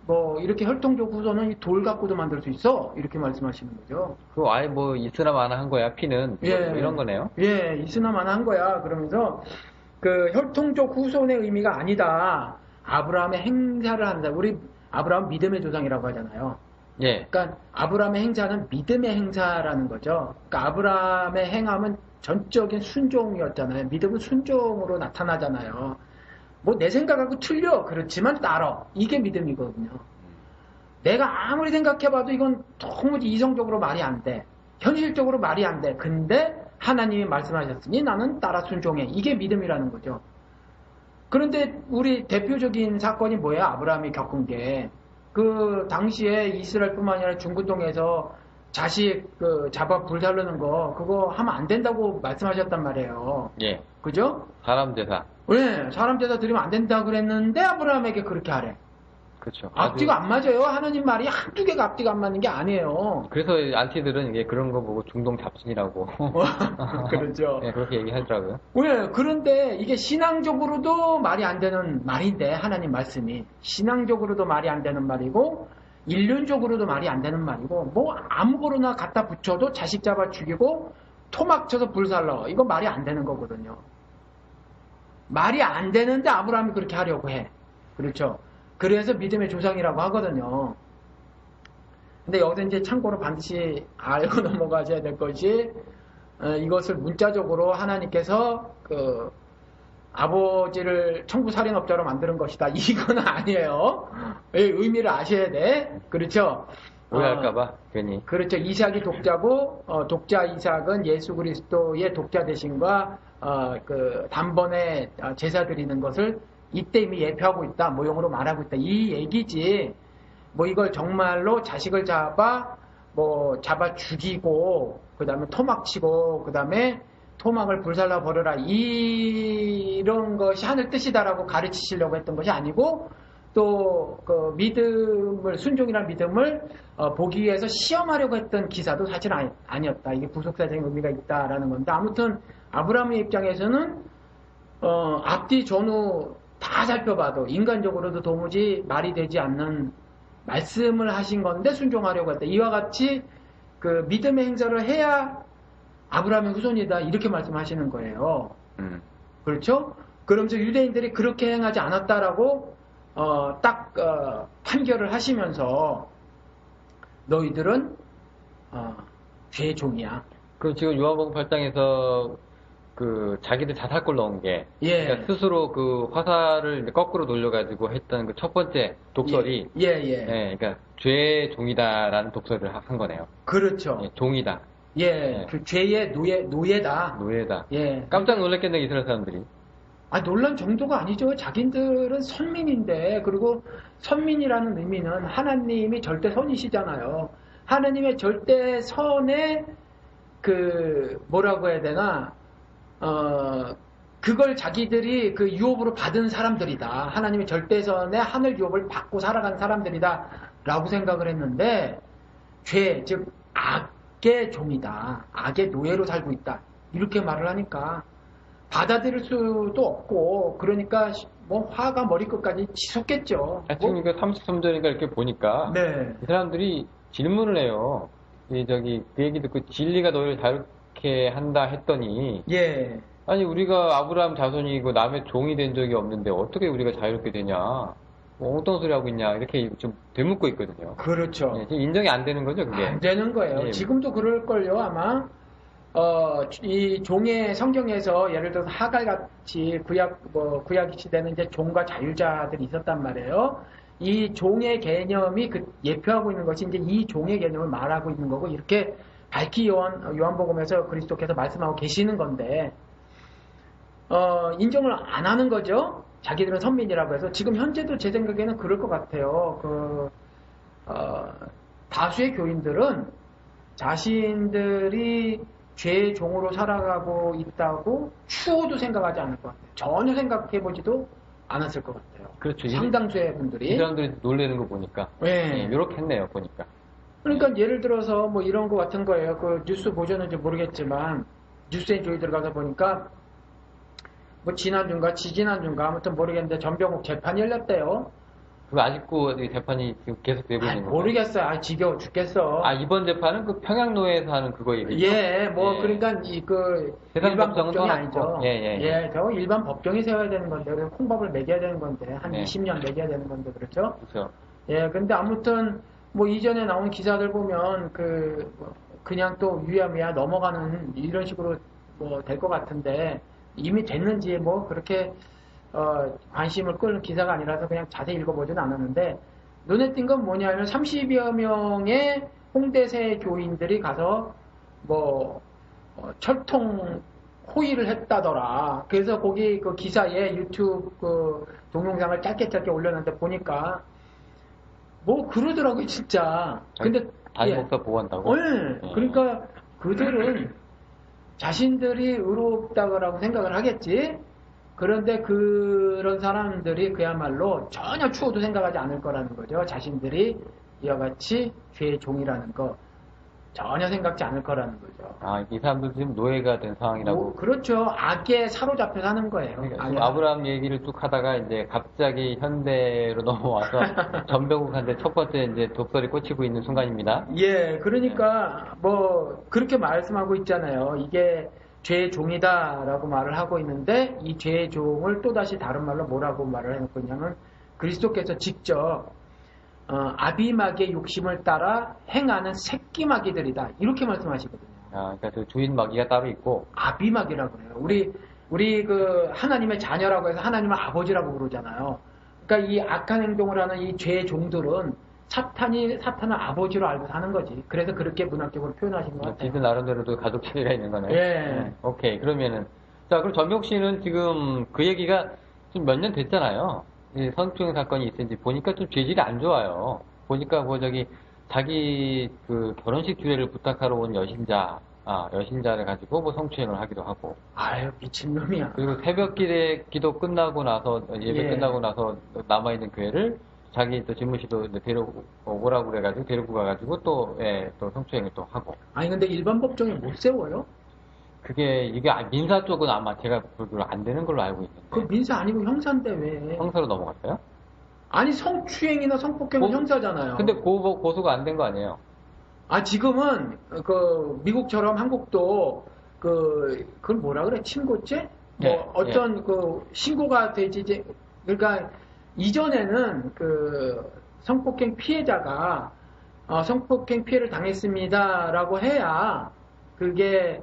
뭐 이렇게 혈통적 후손은 이 돌 갖고도 만들 수 있어 이렇게 말씀하시는 거죠. 그거 아예 뭐 있으나 마나 한 거야 피는 뭐 예. 이런 거네요. 예, 있으나 마나 한 거야. 그러면서 그 혈통적 후손의 의미가 아니다. 아브라함의 행사를 한다. 우리 아브라함 믿음의 조상이라고 하잖아요. 예. 그러니까 아브라함의 행사는 믿음의 행사라는 거죠. 그러니까 아브라함의 행함은 전적인 순종이었잖아요. 믿음은 순종으로 나타나잖아요. 뭐 내 생각하고 틀려. 그렇지만 따라. 이게 믿음이거든요. 내가 아무리 생각해봐도 이건 도무지 이성적으로 말이 안 돼. 현실적으로 말이 안 돼. 근데 하나님이 말씀하셨으니 나는 따라 순종해. 이게 믿음이라는 거죠. 그런데 우리 대표적인 사건이 뭐예요? 아브라함이 겪은 게. 그 당시에 이스라엘뿐만 아니라 중구동에서 자식 잡아 불살르는 거 그거 하면 안 된다고 말씀하셨단 말이에요. 예. 그죠? 사람 제사. 왜? 사람 제사 드리면 안 된다고 그랬는데 아브라함에게 그렇게 하래. 그렇죠. 앞뒤가 안 맞아요. 하나님 말이 한두 개가 앞뒤가 안 맞는 게 아니에요. 그래서 안티들은 이게 그런 거 보고 중동 잡신이라고. 그렇죠. 예, 그렇게 얘기하더라고요. 왜? 그런데 이게 신앙적으로도 말이 안 되는 말인데 하나님 말씀이 신앙적으로도 말이 안 되는 말이고 인륜적으로도 말이 안 되는 말이고 뭐 아무거나 갖다 붙여도 자식 잡아 죽이고 토막 쳐서 불살러 이거 말이 안 되는 거거든요. 말이 안 되는데 아브라함이 그렇게 하려고 해. 그렇죠. 그래서 믿음의 조상이라고 하거든요. 근데 여기서 이제 참고로 반드시 알고 넘어가셔야 될 것이 이것을 문자적으로 하나님께서 그 아버지를 청부살인업자로 만드는 것이다. 이건 아니에요. 의미를 아셔야 돼. 그렇죠. 오해할까봐 괜히. 그렇죠. 이삭이 독자고 독자 이삭은 예수 그리스도의 독자 되심과 그 단번에 제사 드리는 것을 이때 이미 예표하고 있다. 모형으로 말하고 있다. 이 얘기지. 뭐 이걸 정말로 자식을 잡아 죽이고 그다음에 토막치고 그다음에 토막을 불살라 버려라 이런 것이 하늘 뜻이다라고 가르치시려고 했던 것이 아니고 또 그 믿음을 순종이라는 믿음을 보기 위해서 시험하려고 했던 기사도 사실 아니었다. 이게 부속사적인 의미가 있다라는 건데 아무튼 아브라함의 입장에서는 앞뒤 전후 다 살펴봐도 인간적으로도 도무지 말이 되지 않는 말씀을 하신 건데 순종하려고 했다. 이와 같이 그 믿음의 행사를 해야 아브라함의 후손이다 이렇게 말씀하시는 거예요. 그렇죠? 그러면서 유대인들이 그렇게 행하지 않았다라고 딱 판결을 하시면서 너희들은 죄의 종이야. 그 지금 요한복음 8장에서 그 자기들 자살골 넣은 게 예. 그러니까 스스로 그 화살을 이제 거꾸로 돌려가지고 했던 그 첫 번째 독설이 예. 그러니까 죄의 종이다라는 독설을 한 거네요. 그렇죠. 예, 종이다. 예. 그 죄의 노예다. 노예다. 예. 깜짝 놀랐겠네 이스라엘 사람들이. 놀란 정도가 아니죠. 자기들은 선민인데, 그리고 선민이라는 의미는 하나님이 절대 선이시잖아요. 하나님의 절대 선에 뭐라고 해야 되나, 그걸 자기들이 그 유업으로 받은 사람들이다. 하나님의 절대선에 하늘 유업을 받고 살아간 사람들이다. 라고 생각을 했는데, 즉, 악의 종이다. 악의 노예로 살고 있다. 이렇게 말을 하니까, 받아들일 수도 없고 그러니까 뭐 화가 머리끝까지 치솟겠죠. 지금 이거 33절인가 이렇게 보니까 네. 이 사람들이 질문을 해요. 그 얘기 듣고 진리가 너희를 자유케 한다 했더니 예. 아니 우리가 아브라함 자손이고 남의 종이 된 적이 없는데 어떻게 우리가 자유롭게 되냐? 뭐 어떤 소리 하고 있냐? 이렇게 좀 되묻고 있거든요. 그렇죠. 예, 지금 인정이 안 되는 거죠, 그게? 안 되는 거예요. 예. 지금도 그럴걸요, 아마. 이 종의 성경에서 예를 들어서 하갈같이 구약 시대는 이제 종과 자유자들이 있었단 말이에요. 이 종의 개념이 예표하고 있는 것이 이제 이 종의 개념을 말하고 있는 거고 이렇게 밝히 요한복음에서 그리스도께서 말씀하고 계시는 건데 인정을 안 하는 거죠. 자기들은 선민이라고 해서 지금 현재도 제 생각에는 그럴 것 같아요. 다수의 교인들은 자신들이 죄의 종으로 살아가고 있다고 추호도 생각하지 않을 것 같아요. 전혀 생각해보지도 않았을 것 같아요. 그렇죠. 상당수의 분들이. 이 사람들이 놀래는 거 보니까. 네. 이렇게 했네요, 보니까. 그러니까 예를 들어서 뭐 이런 거 같은 거예요. 그 뉴스 보셨는지 모르겠지만 뉴스엔조이 들어가서 보니까 뭐 지난주인가 지지난주인가 아무튼 모르겠는데 전병욱 재판이 열렸대요. 그거 아직도 재판이 지금 계속 되고 있는 거예요? 모르겠어요. 지겨워 죽겠어. 이번 재판은 그 평양노예에서 하는 그거 얘기죠? 예, 그러니까 일반 법정이 아니죠. 저 일반 법정이 세워야 되는 건데, 콩밥을 먹여야 되는 건데, 한 20년 먹여야 되는 건데, 그렇죠? 그렇죠. 예, 근데 아무튼, 이전에 나온 기사들 보면, 그냥 또 유야무야 넘어가는 이런 식으로 될 것 같은데, 이미 됐는지 그렇게, 관심을 끌는 기사가 아니라서 그냥 자세히 읽어보지는 않았는데 눈에 띈 건 뭐냐면 30여 명의 홍대세 교인들이 가서 철통 호의를 했다더라. 그래서 거기 그 기사에 유튜브 동영상을 짧게 올렸는데 보니까 그러더라고요 진짜. 근데 다시 목사 보고 한다고? 네. 그러니까 그들은 자신들이 의롭다고 생각을 하겠지. 그런데 그런 사람들이 그야말로 전혀 추호도 생각하지 않을 거라는 거죠. 자신들이 이와 같이 죄의 종이라는 거 전혀 생각지 않을 거라는 거죠. 이 사람들 지금 노예가 된 상황이라고? 그렇죠. 악에 사로잡혀 사는 거예요. 그러니까 아브라함 얘기를 쭉 하다가 이제 갑자기 현대로 넘어와서 전병욱한테 첫 번째 이제 독설이 꽂히고 있는 순간입니다. 예, 그러니까 그렇게 말씀하고 있잖아요. 이게 죄의 종이다라고 말을 하고 있는데 이 죄의 종을 또다시 다른 말로 뭐라고 말을 해놓고 있냐면 그리스도께서 직접 아비마귀의 욕심을 따라 행하는 새끼마귀들이다 이렇게 말씀하시거든요. 그러니까 그 주인 마귀가 따로 있고 아비마귀라고 해요. 우리 그 하나님의 자녀라고 해서 하나님을 아버지라고 부르잖아요. 그러니까 이 악한 행동을 하는 이 죄의 종들은 사탄을 아버지로 알고 사는 거지. 그래서 그렇게 문학적으로 표현하신 것 같아요. 지들 나름대로도 가족 차이가 있는 거네요. 예. 오케이. 그러면은 그럼 전병욱 씨는 지금 그 얘기가 좀 몇 년 됐잖아요. 이 성추행 사건이 있은지 보니까 좀 죄질이 안 좋아요. 보니까 자기 그 결혼식 주례를 부탁하러 온 여신자를 가지고 뭐 성추행을 하기도 하고. 아유, 미친놈이야. 그리고 새벽 기도 끝나고 나서, 예배 예. 끝나고 나서 남아있는 교회를 자기 또 집무실로 이제 데려오라고 그래가지고 데리고 가가지고 또, 예, 또 성추행을 또 하고. 아니, 근데 일반 법정에 못 세워요? 이게 민사 쪽은 아마 제가 보기로 안 되는 걸로 알고 그 있는데. 민사 아니고 형사인데 왜? 형사로 넘어갔어요? 아니, 성추행이나 성폭행은 고- 형사잖아요. 근데 고소가 안 된 거 아니에요? 아, 지금은, 미국처럼 한국도, 그걸 뭐라 그래? 친고죄? 뭐, 예, 어떤, 신고가 되지, 이제, 그러니까, 이전에는, 성폭행 피해자가, 성폭행 피해를 당했습니다라고 해야, 그게,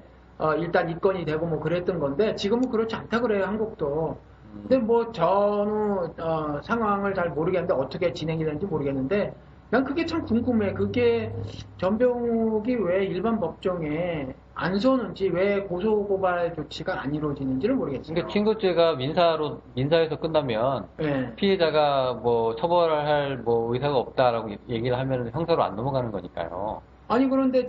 일단 입건이 되고 뭐 그랬던 건데, 지금은 그렇지 않다 그래요, 한국도. 근데 뭐, 전후, 상황을 잘 모르겠는데, 어떻게 진행이 되는지 모르겠는데, 난 그게 참 궁금해. 그게 전병욱이 왜 일반 법정에 안 서는지, 왜 고소고발 조치가 안 이루어지는지를 모르겠어요. 그러니까 친고죄가 민사에서 끝나면 예. 피해자가 뭐 처벌할 뭐 의사가 없다라고 얘기를 하면 형사로 안 넘어가는 거니까요. 아니, 그런데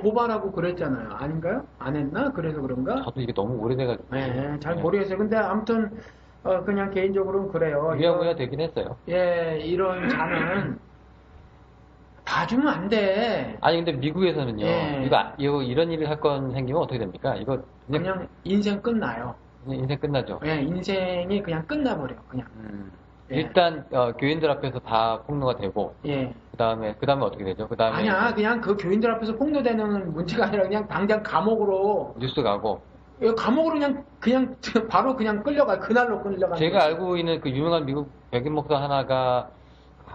고발하고 그랬잖아요. 아닌가요? 안 했나? 그래서 그런가? 저도 이게 너무 오래돼가지고. 예, 잘 네. 모르겠어요. 근데 아무튼, 그냥 개인적으로는 그래요. 유야무야 되긴 했어요. 예, 이런 자는 봐주면 안 돼. 아니 근데 미국에서는요. 예. 이거 이런 일이 사건 생기면 어떻게 됩니까? 이거 그냥 인생 끝나요. 그냥 인생 끝나죠. 예, 인생이 그냥 끝나버려, 그냥. 예. 일단 교인들 앞에서 다 폭로가 되고 예. 그다음에 어떻게 되죠? 그다음에 아니야, 그냥 그 교인들 앞에서 폭로되는 문제가 아니라 그냥 당장 감옥으로, 뉴스 가고. 감옥으로 그냥 바로 그냥 끌려가, 그날로 끌려가. 제가 알고 있는 그 유명한 미국 백인 목사 하나가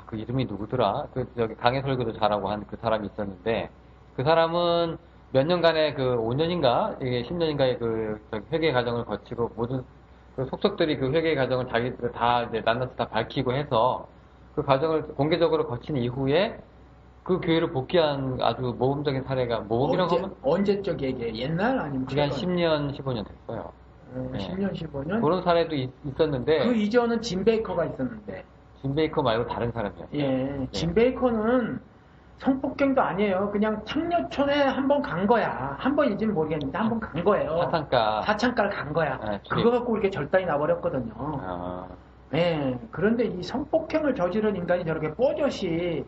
그 이름이 누구더라? 저기 강해 설교도 잘하고 한 그 사람이 있었는데 그 사람은 몇 년간의 5년인가 이게 10년인가의 저기 회개 과정을 거치고 모든 그 속속들이 그 회개 과정을 자기들 다 이제 낱낱이 다 밝히고 해서 그 과정을 공개적으로 거친 이후에 그 교회를 복귀한 아주 모범적인 사례가 모범이라고 하면 언제적 얘기예요? 옛날 아니면 그게 한 최근? 10년, 15년 됐어요. 10년, 15년? 그런 사례도 있었는데 그 이전은 짐 베이커가 있었는데. 짐 베이커 말고 다른 사람이었어요. 예, 짐 베이커는 성폭행도 아니에요. 그냥 창녀촌에 한 번 간 거야. 한 번인지는 모르겠는데 한 번 간 거예요. 사탕가. 사창가를 간 거야. 네, 그거 갖고 이렇게 절단이 나버렸거든요. 아, 예, 그런데 이 성폭행을 저지른 인간이 저렇게 뽀젓이,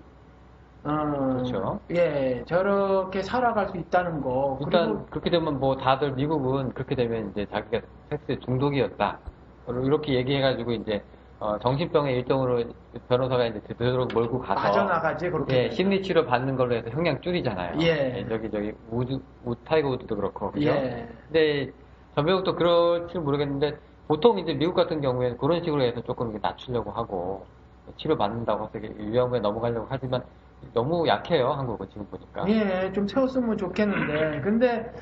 그렇죠. 예, 저렇게 살아갈 수 있다는 거. 일단 그리고, 그렇게 되면 뭐 다들 미국은 그렇게 되면 이제 자기가 섹스에 중독이었다. 이렇게 얘기해가지고 이제 정신병의 일종으로 변호사가 이제 되도록 몰고 가서 빠져나가지, 그렇게. 예, 심리치료 받는 걸로 해서 형량 줄이잖아요. 예. 저기 타이거 우드도 그렇고 그죠? 예. 근데 전병욱도 그럴지 모르겠는데 보통 이제 미국 같은 경우에는 그런 식으로 해서 조금 이렇게 낮추려고 하고 치료 받는다고 해서 유형에 넘어가려고 하지만 너무 약해요 한국은 지금 보니까. 예, 좀 채웠으면 좋겠는데. 근데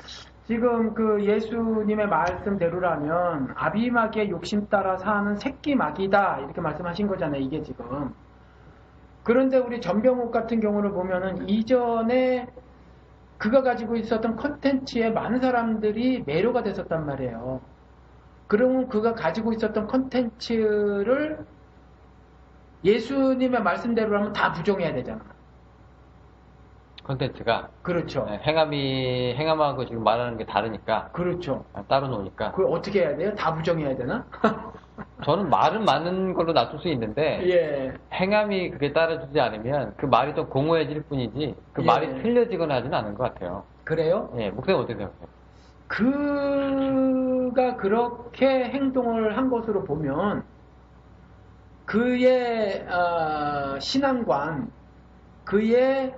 지금 그 예수님의 말씀대로라면 아비마귀의 욕심 따라 사는 새끼 마귀다 이렇게 말씀하신 거잖아요. 이게 지금. 그런데 우리 전병욱 같은 경우를 보면은 이전에 그가 가지고 있었던 컨텐츠에 많은 사람들이 매료가 됐었단 말이에요. 그러면 그가 가지고 있었던 컨텐츠를 예수님의 말씀대로라면 다 부정해야 되잖아. 컨텐츠가 그렇죠. 행함하고 지금 말하는 게 다르니까 그렇죠. 따로 노니까 그걸 어떻게 해야 돼요? 다 부정해야 되나? 저는 말은 맞는 걸로 놔둘 수 있는데 예. 행함이 그게 따라주지 않으면 그 말이 좀 공허해질 뿐이지 그 예. 말이 틀려지거나 하지는 않은 것 같아요. 그래요? 예, 목사님 어떻게 생각해요? 그가 그렇게 행동을 한 것으로 보면 그의 신앙관, 그의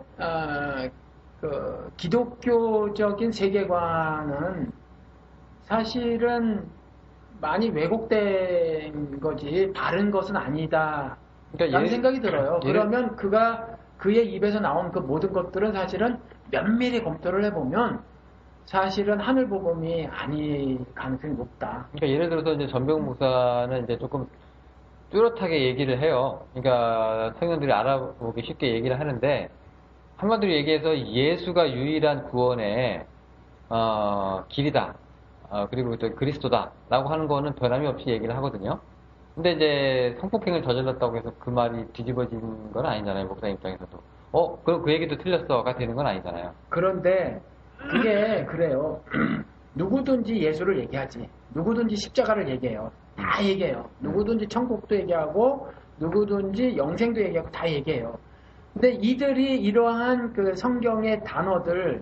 기독교적인 세계관은 사실은 많이 왜곡된 거지 바른 것은 아니다 라는 생각이 들어요. 그러면 그의 입에서 나온 그 모든 것들은 사실은 면밀히 검토를 해보면 사실은 하늘복음이 아닐 가능성이 높다. 그러니까 예를 들어서 이제 전병 목사는 이제 조금 뚜렷하게 얘기를 해요. 그러니까 청년들이 알아보기 쉽게 얘기를 하는데 한마디로 얘기해서 예수가 유일한 구원의 길이다. 그리고 또 그리스도다라고 하는 거는 변함이 없이 얘기를 하거든요. 근데 이제 성폭행을 저질렀다고 해서 그 말이 뒤집어진 건 아니잖아요. 목사 입장에서도. 그럼 그 얘기도 틀렸어가 되는 건 아니잖아요. 그런데 그게 그래요. 누구든지 예수를 얘기하지. 누구든지 십자가를 얘기해요. 다 얘기해요. 누구든지 천국도 얘기하고 누구든지 영생도 얘기하고 다 얘기해요. 근데 이들이 이러한 그 성경의 단어들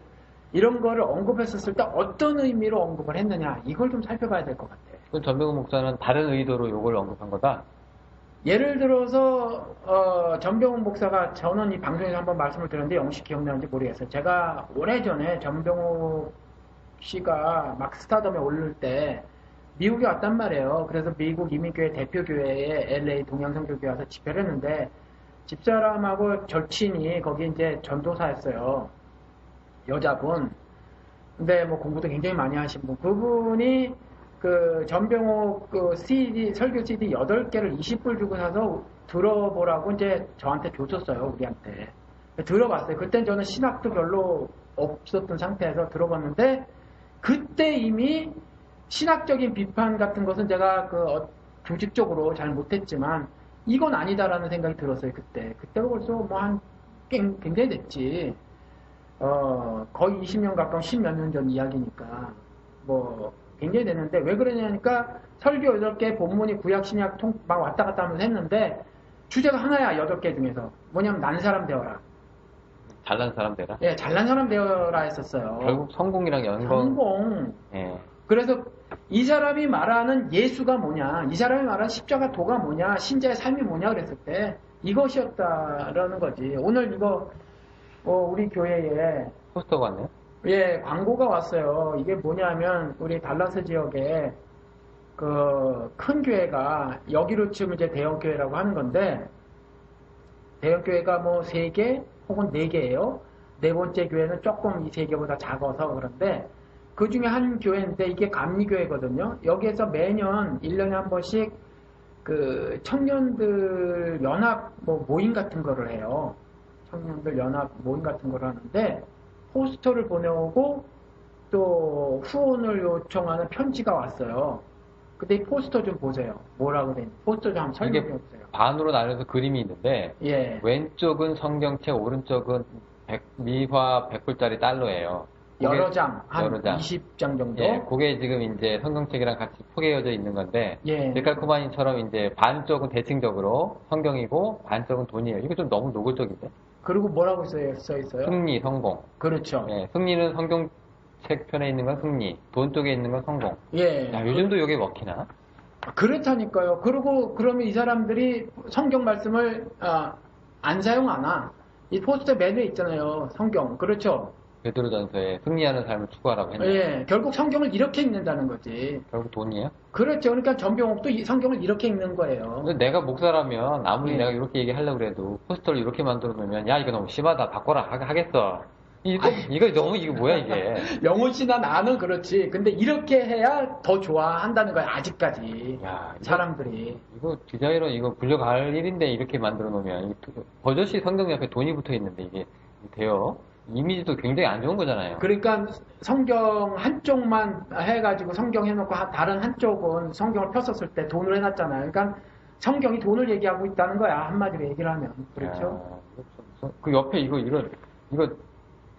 이런 거를 언급했었을 때 어떤 의미로 언급을 했느냐 이걸 좀 살펴봐야 될 것 같아요. 그럼 전병훈 목사는 다른 의도로 요걸 언급한 거다? 예를 들어서 전병훈 목사가 저는 이 방송에서 한번 말씀을 드렸는데 영시 기억나는지 모르겠어요. 제가 오래전에 전병훈 씨가 막 스타덤에 오를 때 미국에 왔단 말이에요. 그래서 미국 이민교회 대표교회에 LA 동양선교교회 와서 집회를 했는데 집사람하고 절친이 거기 이제 전도사였어요. 여자분. 근데 뭐 공부도 굉장히 많이 하신 분. 그분이 그 전병호 그 CD, 설교 CD 8개를 20불 주고 사서 들어보라고 이제 저한테 줬었어요. 우리한테. 들어봤어요. 그땐 저는 신학도 별로 없었던 상태에서 들어봤는데 그때 이미 신학적인 비판 같은 것은 제가 조직적으로 잘 못했지만 이건 아니다라는 생각이 들었어요. 그때가 벌써 뭐 굉장히 됐지. 거의 20년 가까운 10몇 년 전 이야기니까 뭐 굉장히 됐는데 왜 그러냐니까 설교 8개 본문이 구약 신약 막 왔다 갔다 하면서 했는데 주제가 하나야. 8개 중에서 뭐냐면 난 사람 되어라. 잘난 사람 되라? 예, 잘난 사람 되어라 했었어요. 결국 성공이랑 성공. 예. 그래서 이 사람이 말하는 예수가 뭐냐, 이 사람이 말하는 십자가 도가 뭐냐, 신자의 삶이 뭐냐 그랬을 때 이것이었다라는 거지. 오늘 이거 우리 교회에 포스터가 왔네요. 예, 광고가 왔어요. 이게 뭐냐면 우리 달라스 지역에 그 큰 교회가 여기로 치면 이제 대형 교회라고 하는 건데 대형 교회가 뭐 3개 혹은 4개예요. 네 번째 교회는 조금 이 3개보다 작아서 그런데 그 중에 한 교회인데 이게 감리교회거든요. 여기에서 매년 1년에 한 번씩 그 청년들 연합 모임 같은 거를 해요. 청년들 연합 모임 같은 거를 하는데 포스터를 보내오고 또 후원을 요청하는 편지가 왔어요. 근데 이 포스터 좀 보세요. 뭐라고 돼 있는지. 포스터 좀 한번 설명해 보세요. 반으로 나눠서 그림이 있는데 예. 왼쪽은 성경책, 오른쪽은 미화 100불짜리 달러예요. 여러 장, 한 여러 장. 20장 정도. 예, 그게 지금 이제 성경책이랑 같이 포개어져 있는 건데, 예. 데칼코마니처럼 이제 반쪽은 대칭적으로 성경이고 반쪽은 돈이에요. 이거 좀 너무 노골적인데? 그리고 뭐라고 써 있어요? 승리, 성공. 그렇죠. 예, 승리는 성경책 편에 있는 건 승리, 돈 쪽에 있는 건 성공. 예. 야, 요즘도 이게 먹히나? 그렇다니까요. 그리고 그러면 이 사람들이 성경 말씀을 안 사용하나? 이 포스터 맨에 있잖아요. 성경. 그렇죠. 베드로전서에 승리하는 삶을 추구하라고 했네요. 예. 결국 성경을 이렇게 읽는다는 거지. 결국 돈이에요? 그렇죠. 그러니까 전병옥도 이 성경을 이렇게 읽는 거예요. 근데 내가 목사라면 아무리 예. 내가 이렇게 얘기하려고 그래도 포스터를 이렇게 만들어 놓으면 야 이거 너무 심하다 바꿔라 하겠어. 이거 너무 이게 뭐야 이게. 영훈 씨나 나는 그렇지. 근데 이렇게 해야 더 좋아한다는 거야 아직까지. 야, 사람들이. 이거 디자이너 이거 불려갈 일인데 이렇게 만들어 놓으면 버젓이 성경 옆에 돈이 붙어 있는데 이게 돼요? 이미지도 굉장히 안 좋은 거잖아요. 그러니까 성경 한쪽만 해가지고 성경 해놓고 다른 한쪽은 성경을 폈었을 때 돈을 해놨잖아요. 그러니까 성경이 돈을 얘기하고 있다는 거야. 한마디로 얘기를 하면. 그렇죠? 야, 그 옆에 이거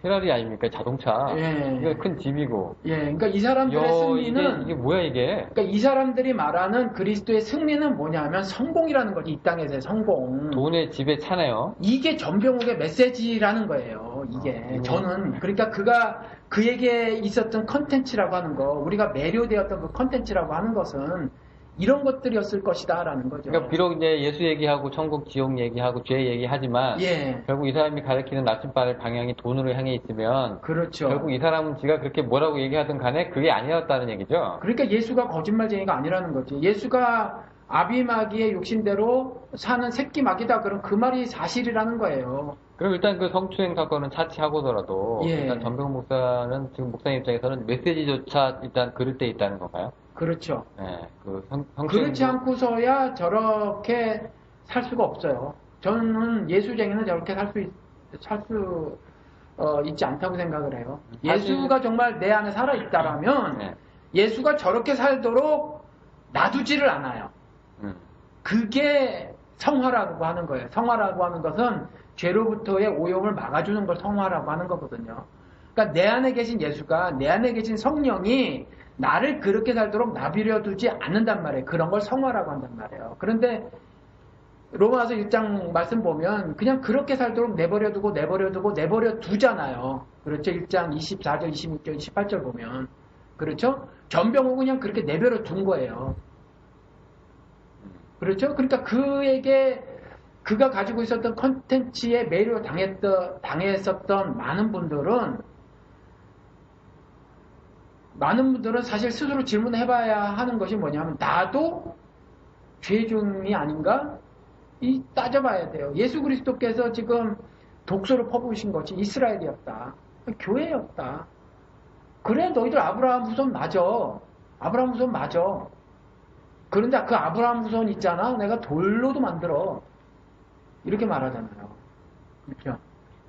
페라리 아닙니까? 자동차. 예. 이거 큰 집이고. 예. 그러니까 이 사람들의 승리는 이게 뭐야 이게? 그러니까 이 사람들이 말하는 그리스도의 승리는 뭐냐면 성공이라는 거지. 이 땅에서의 성공. 돈에 집에 차네요. 이게 전병욱의 메시지라는 거예요. 이게 저는 그러니까 그에게 있었던 컨텐츠라고 하는 거, 우리가 매료되었던 그 컨텐츠라고 하는 것은 이런 것들이었을 것이다라는 거죠. 그러니까 비록 이제 예수 얘기하고 천국 지옥 얘기하고 죄 얘기하지만 예. 결국 이 사람이 가리키는 나침반의 방향이 돈으로 향해 있으면 그렇죠. 결국 이 사람은 지가 그렇게 뭐라고 얘기하든 간에 그게 아니었다는 얘기죠. 그러니까 예수가 거짓말쟁이가 아니라는 거지. 예수가 아비마귀의 육신대로 사는 새끼마귀다. 그럼 그 말이 사실이라는 거예요. 그럼 일단 그 성추행 사건은 차치하고더라도 예. 일단 전병 목사는 지금 목사님 입장에서는 메시지조차 일단 그럴 때 있다는 건가요? 그렇죠. 네, 성추행 그렇지 않고서야 저렇게 살 수가 없어요. 저는 예수쟁이는 저렇게 살 수 있지 않다고 생각을 해요. 사실- 예수가 정말 내 안에 살아 있다라면 네. 예수가 저렇게 살도록 놔두지를 않아요. 그게 성화라고 하는 거예요. 성화라고 하는 것은 죄로부터의 오염을 막아주는 걸 성화라고 하는 거거든요. 그러니까 내 안에 계신 예수가, 내 안에 계신 성령이 나를 그렇게 살도록 나비려 두지 않는단 말이에요. 그런 걸 성화라고 한단 말이에요. 그런데 로마서 1장 말씀 보면 그냥 그렇게 살도록 내버려 두잖아요. 그렇죠? 1장 24절, 26절, 28절 보면. 그렇죠? 전병을 그냥 그렇게 내버려 둔 거예요. 그렇죠? 그러니까 그가 가지고 있었던 컨텐츠에 매료 당했었던 많은 분들은 사실 스스로 질문해봐야 하는 것이 뭐냐면 나도 죄중이 아닌가? 따져봐야 돼요. 예수 그리스도께서 지금 독소를 퍼부으신 것이 이스라엘이었다. 교회였다. 그래 너희들 아브라함 후손 맞아. 아브라함 후손 맞아. 그런데 그 아브라함 후손 있잖아. 내가 돌로도 만들어. 이렇게 말하잖아요. 그렇죠?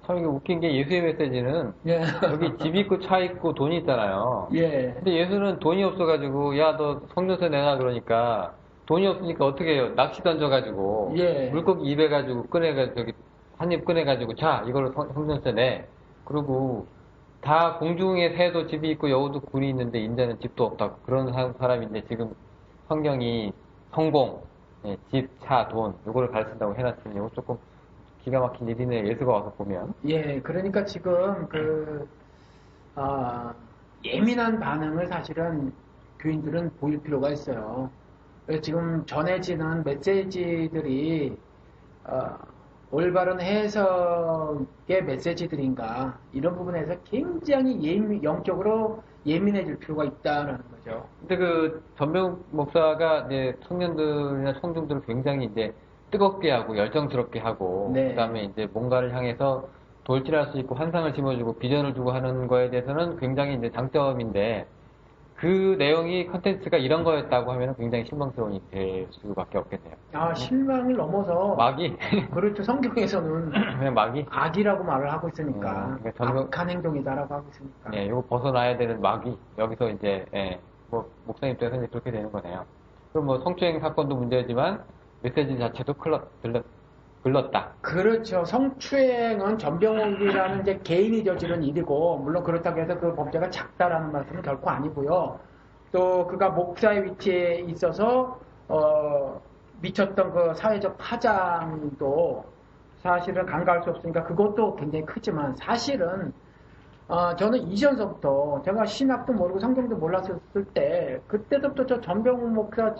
참 이게 웃긴 게 예수의 메시지는 예. 여기 집 있고 차 있고 돈이 있잖아요. 예. 근데 예수는 돈이 없어가지고 야 너 성전세 내놔 그러니까 돈이 없으니까 어떻게 해요? 낚시 던져가지고 예. 물고기 입에가지고 한 입 꺼내가지고 자 이걸로 성전세 내. 그리고 다 공중에 새도 집이 있고 여우도 굴이 있는데 인자는 집도 없다. 그런 사람인데 지금 성경이 성공, 집, 차, 돈 이거를 가르친다고 해놨으니 이거 조금 기가 막힌 일이네. 예수가 와서 보면. 예, 그러니까 지금 예민한 반응을 사실은 교인들은 보일 필요가 있어요. 그래서 지금 전해지는 메시지들이 올바른 해석의 메시지들인가 이런 부분에서 굉장히 영적으로 예민해질 필요가 있다는 거죠. 근데 그 전병 목사가 이제 청년들이나 청중들을 굉장히 이제 뜨겁게 하고 열정스럽게 하고 네. 그다음에 이제 뭔가를 향해서 돌진할 수 있고 환상을 심어주고 비전을 주고 하는 거에 대해서는 굉장히 이제 장점인데 그 내용이 컨텐츠가 이런 거였다고 하면 굉장히 실망스러움이 될 수밖에 없겠네요. 실망을 넘어서 마귀? 그렇죠. 성경에서는 그냥 마귀? 악이라고 말을 하고 있으니까 그러니까 악한 행동이다라고 하고 있으니까. 네, 이거 벗어나야 되는 마귀. 여기서 이제 뭐 목사님 입장에서는 그렇게 되는 거네요. 그럼 뭐 성추행 사건도 문제지만 메시지 자체도 글렀다. 그렇죠. 성추행은 전병욱이라는 이제 개인이 저지른 일이고, 물론 그렇다고 해서 그 범죄가 작다라는 말씀은 결코 아니고요. 또 그가 목사의 위치에 있어서 미쳤던 그 사회적 파장도 사실은 간과할 수 없으니까 그것도 굉장히 크지만 사실은 저는 이전서부터 제가 신학도 모르고 성경도 몰랐을 때 그때부터 저 전병욱 목사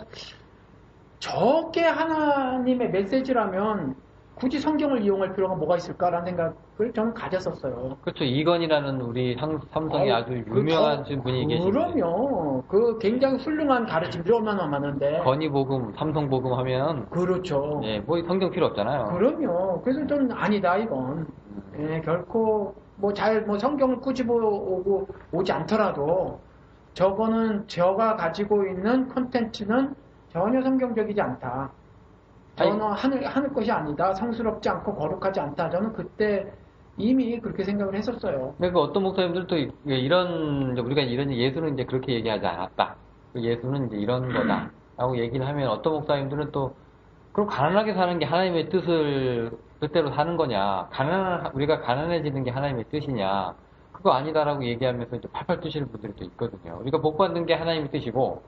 저게 하나님의 메시지라면 굳이 성경을 이용할 필요가 뭐가 있을까라는 생각을 저는 가졌었어요. 그렇죠. 이건이라는 우리 삼성의 아주 유명한 분이 계시죠. 그럼요. 그 굉장히 훌륭한 가르침들이 얼마나 많은데. 건의복음, 삼성복음 하면 그렇죠. 뭐 성경 필요 없잖아요. 그럼요. 그래서 저는 아니다 이건. 결코 성경을 꾸집어 오지 않더라도 저거는 저가 가지고 있는 콘텐츠는 전혀 성경적이지 않다. 저는 하늘 것이 아니다. 성스럽지 않고 거룩하지 않다. 저는 그때 이미 그렇게 생각을 했었어요. 그러니까 어떤 목사님들도 우리가 이런 예수는 이제 그렇게 얘기하지 않았다. 예수는 이제 이런 거다. 라고 얘기를 하면 어떤 목사님들은 또 그럼 가난하게 사는 게 하나님의 뜻대로 사는 거냐. 우리가 가난해지는 게 하나님의 뜻이냐. 그거 아니다라고 얘기하면서 이제 팔팔 뛰시는 분들이 또 있거든요. 우리가 복 받는 게 하나님의 뜻이고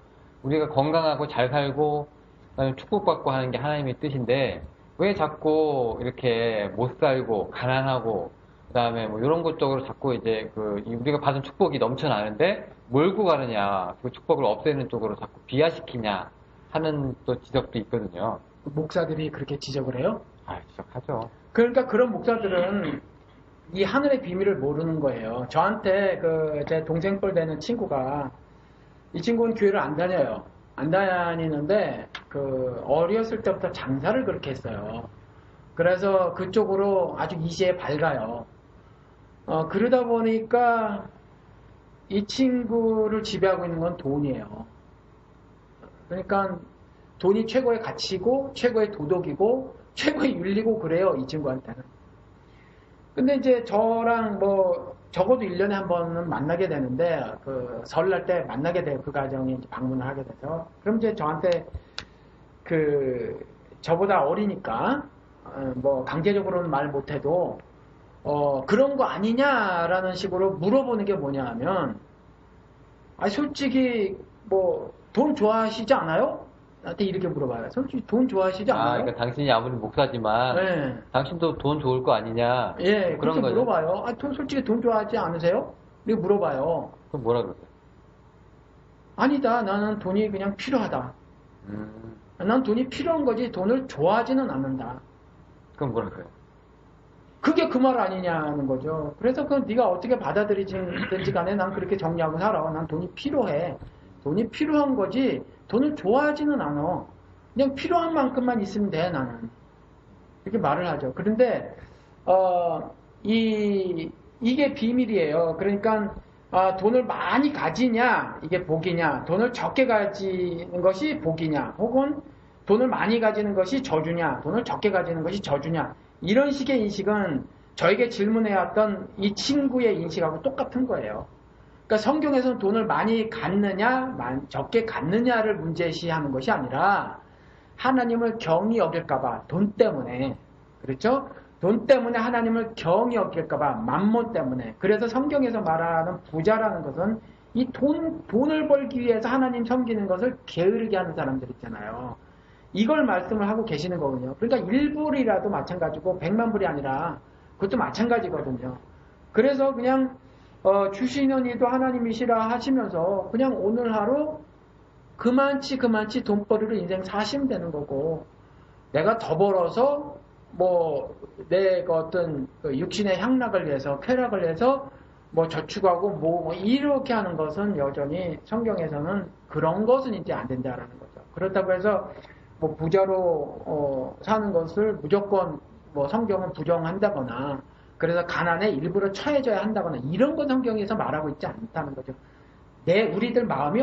우리가 건강하고 잘 살고 그다음에 축복받고 하는 게 하나님의 뜻인데 왜 자꾸 이렇게 못 살고 가난하고 그다음에 뭐 이런 것 쪽으로 자꾸 이제 우리가 받은 축복이 넘쳐나는데 몰고 가느냐 그 축복을 없애는 쪽으로 자꾸 비하시키냐 하는 또 지적도 있거든요. 목사들이 그렇게 지적을 해요? 지적하죠. 그러니까 그런 목사들은 이 하늘의 비밀을 모르는 거예요. 저한테 제 동생뻘 되는 친구가 이 친구는 교회를 안 다녀요. 안 다니는데 어렸을 때부터 장사를 그렇게 했어요. 그래서 그쪽으로 아주 이시에 밝아요. 그러다 보니까 이 친구를 지배하고 있는 건 돈이에요. 그러니까 돈이 최고의 가치고 최고의 도덕이고 최고의 윤리고 그래요. 이 친구한테는. 근데 이제 저랑 적어도 1년에 한 번은 만나게 되는데 설날 때 만나게 돼요. 그 가정에 이제 방문을 하게 돼서. 그럼 이제 저한테 저보다 어리니까 뭐 강제적으로는 말 못해도 그런 거 아니냐라는 식으로 물어보는 게 뭐냐 하면 솔직히 뭐 돈 좋아하시지 않아요? 나한테 이렇게 물어봐요. 솔직히 돈 좋아하시지 않아요? 그러니까 당신이 아무리 목사지만 네. 당신도 돈 좋을 거 아니냐? 예, 그런 그렇게 거죠. 물어봐요. 솔직히 돈 좋아하지 않으세요? 이렇게 물어봐요. 그럼 뭐라 그러세요? 아니다. 나는 돈이 그냥 필요하다. 난 돈이 필요한 거지 돈을 좋아하지는 않는다. 그럼 뭐라 그래요? 그게 그 말 아니냐는 거죠. 그래서 그건 네가 어떻게 받아들이든지 간에 난 그렇게 정리하고 살아. 난 돈이 필요해. 돈이 필요한 거지 돈을 좋아하지는 않아. 그냥 필요한 만큼만 있으면 돼 나는. 이렇게 말을 하죠. 그런데 이게 비밀이에요. 그러니까 돈을 많이 가지냐 이게 복이냐, 돈을 적게 가지는 것이 복이냐, 혹은 돈을 많이 가지는 것이 저주냐, 돈을 적게 가지는 것이 저주냐, 이런 식의 인식은 저에게 질문해왔던 이 친구의 인식하고 똑같은 거예요. 그러니까 성경에서는 돈을 많이 갖느냐 적게 갖느냐를 문제시하는 것이 아니라 하나님을 경히 여길까봐, 돈 때문에, 그렇죠? 돈 때문에 하나님을 경히 여길까봐, 만몬 때문에. 그래서 성경에서 말하는 부자라는 것은 이 돈을 벌기 위해서 하나님 섬기는 것을 게으르게 하는 사람들 있잖아요. 이걸 말씀을 하고 계시는 거거든요. 그러니까 1불이라도 마찬가지고 100만 불이 아니라 그것도 마찬가지거든요. 그래서 그냥 주시는 이도 하나님이시라 하시면서 그냥 오늘 하루 그만치 돈벌이로 인생 사시면 되는 거고, 내가 더 벌어서 뭐 내 어떤 육신의 향락을 위해서, 쾌락을 위해서 뭐 저축하고 뭐 이렇게 하는 것은 여전히 성경에서는 그런 것은 이제 안 된다라는 거죠. 그렇다고 해서 뭐 부자로 사는 것을 무조건 뭐 성경은 부정한다거나, 그래서 가난에 일부러 처해져야 한다거나 이런 건 성경에서 말하고 있지 않다는 거죠. 우리들 마음이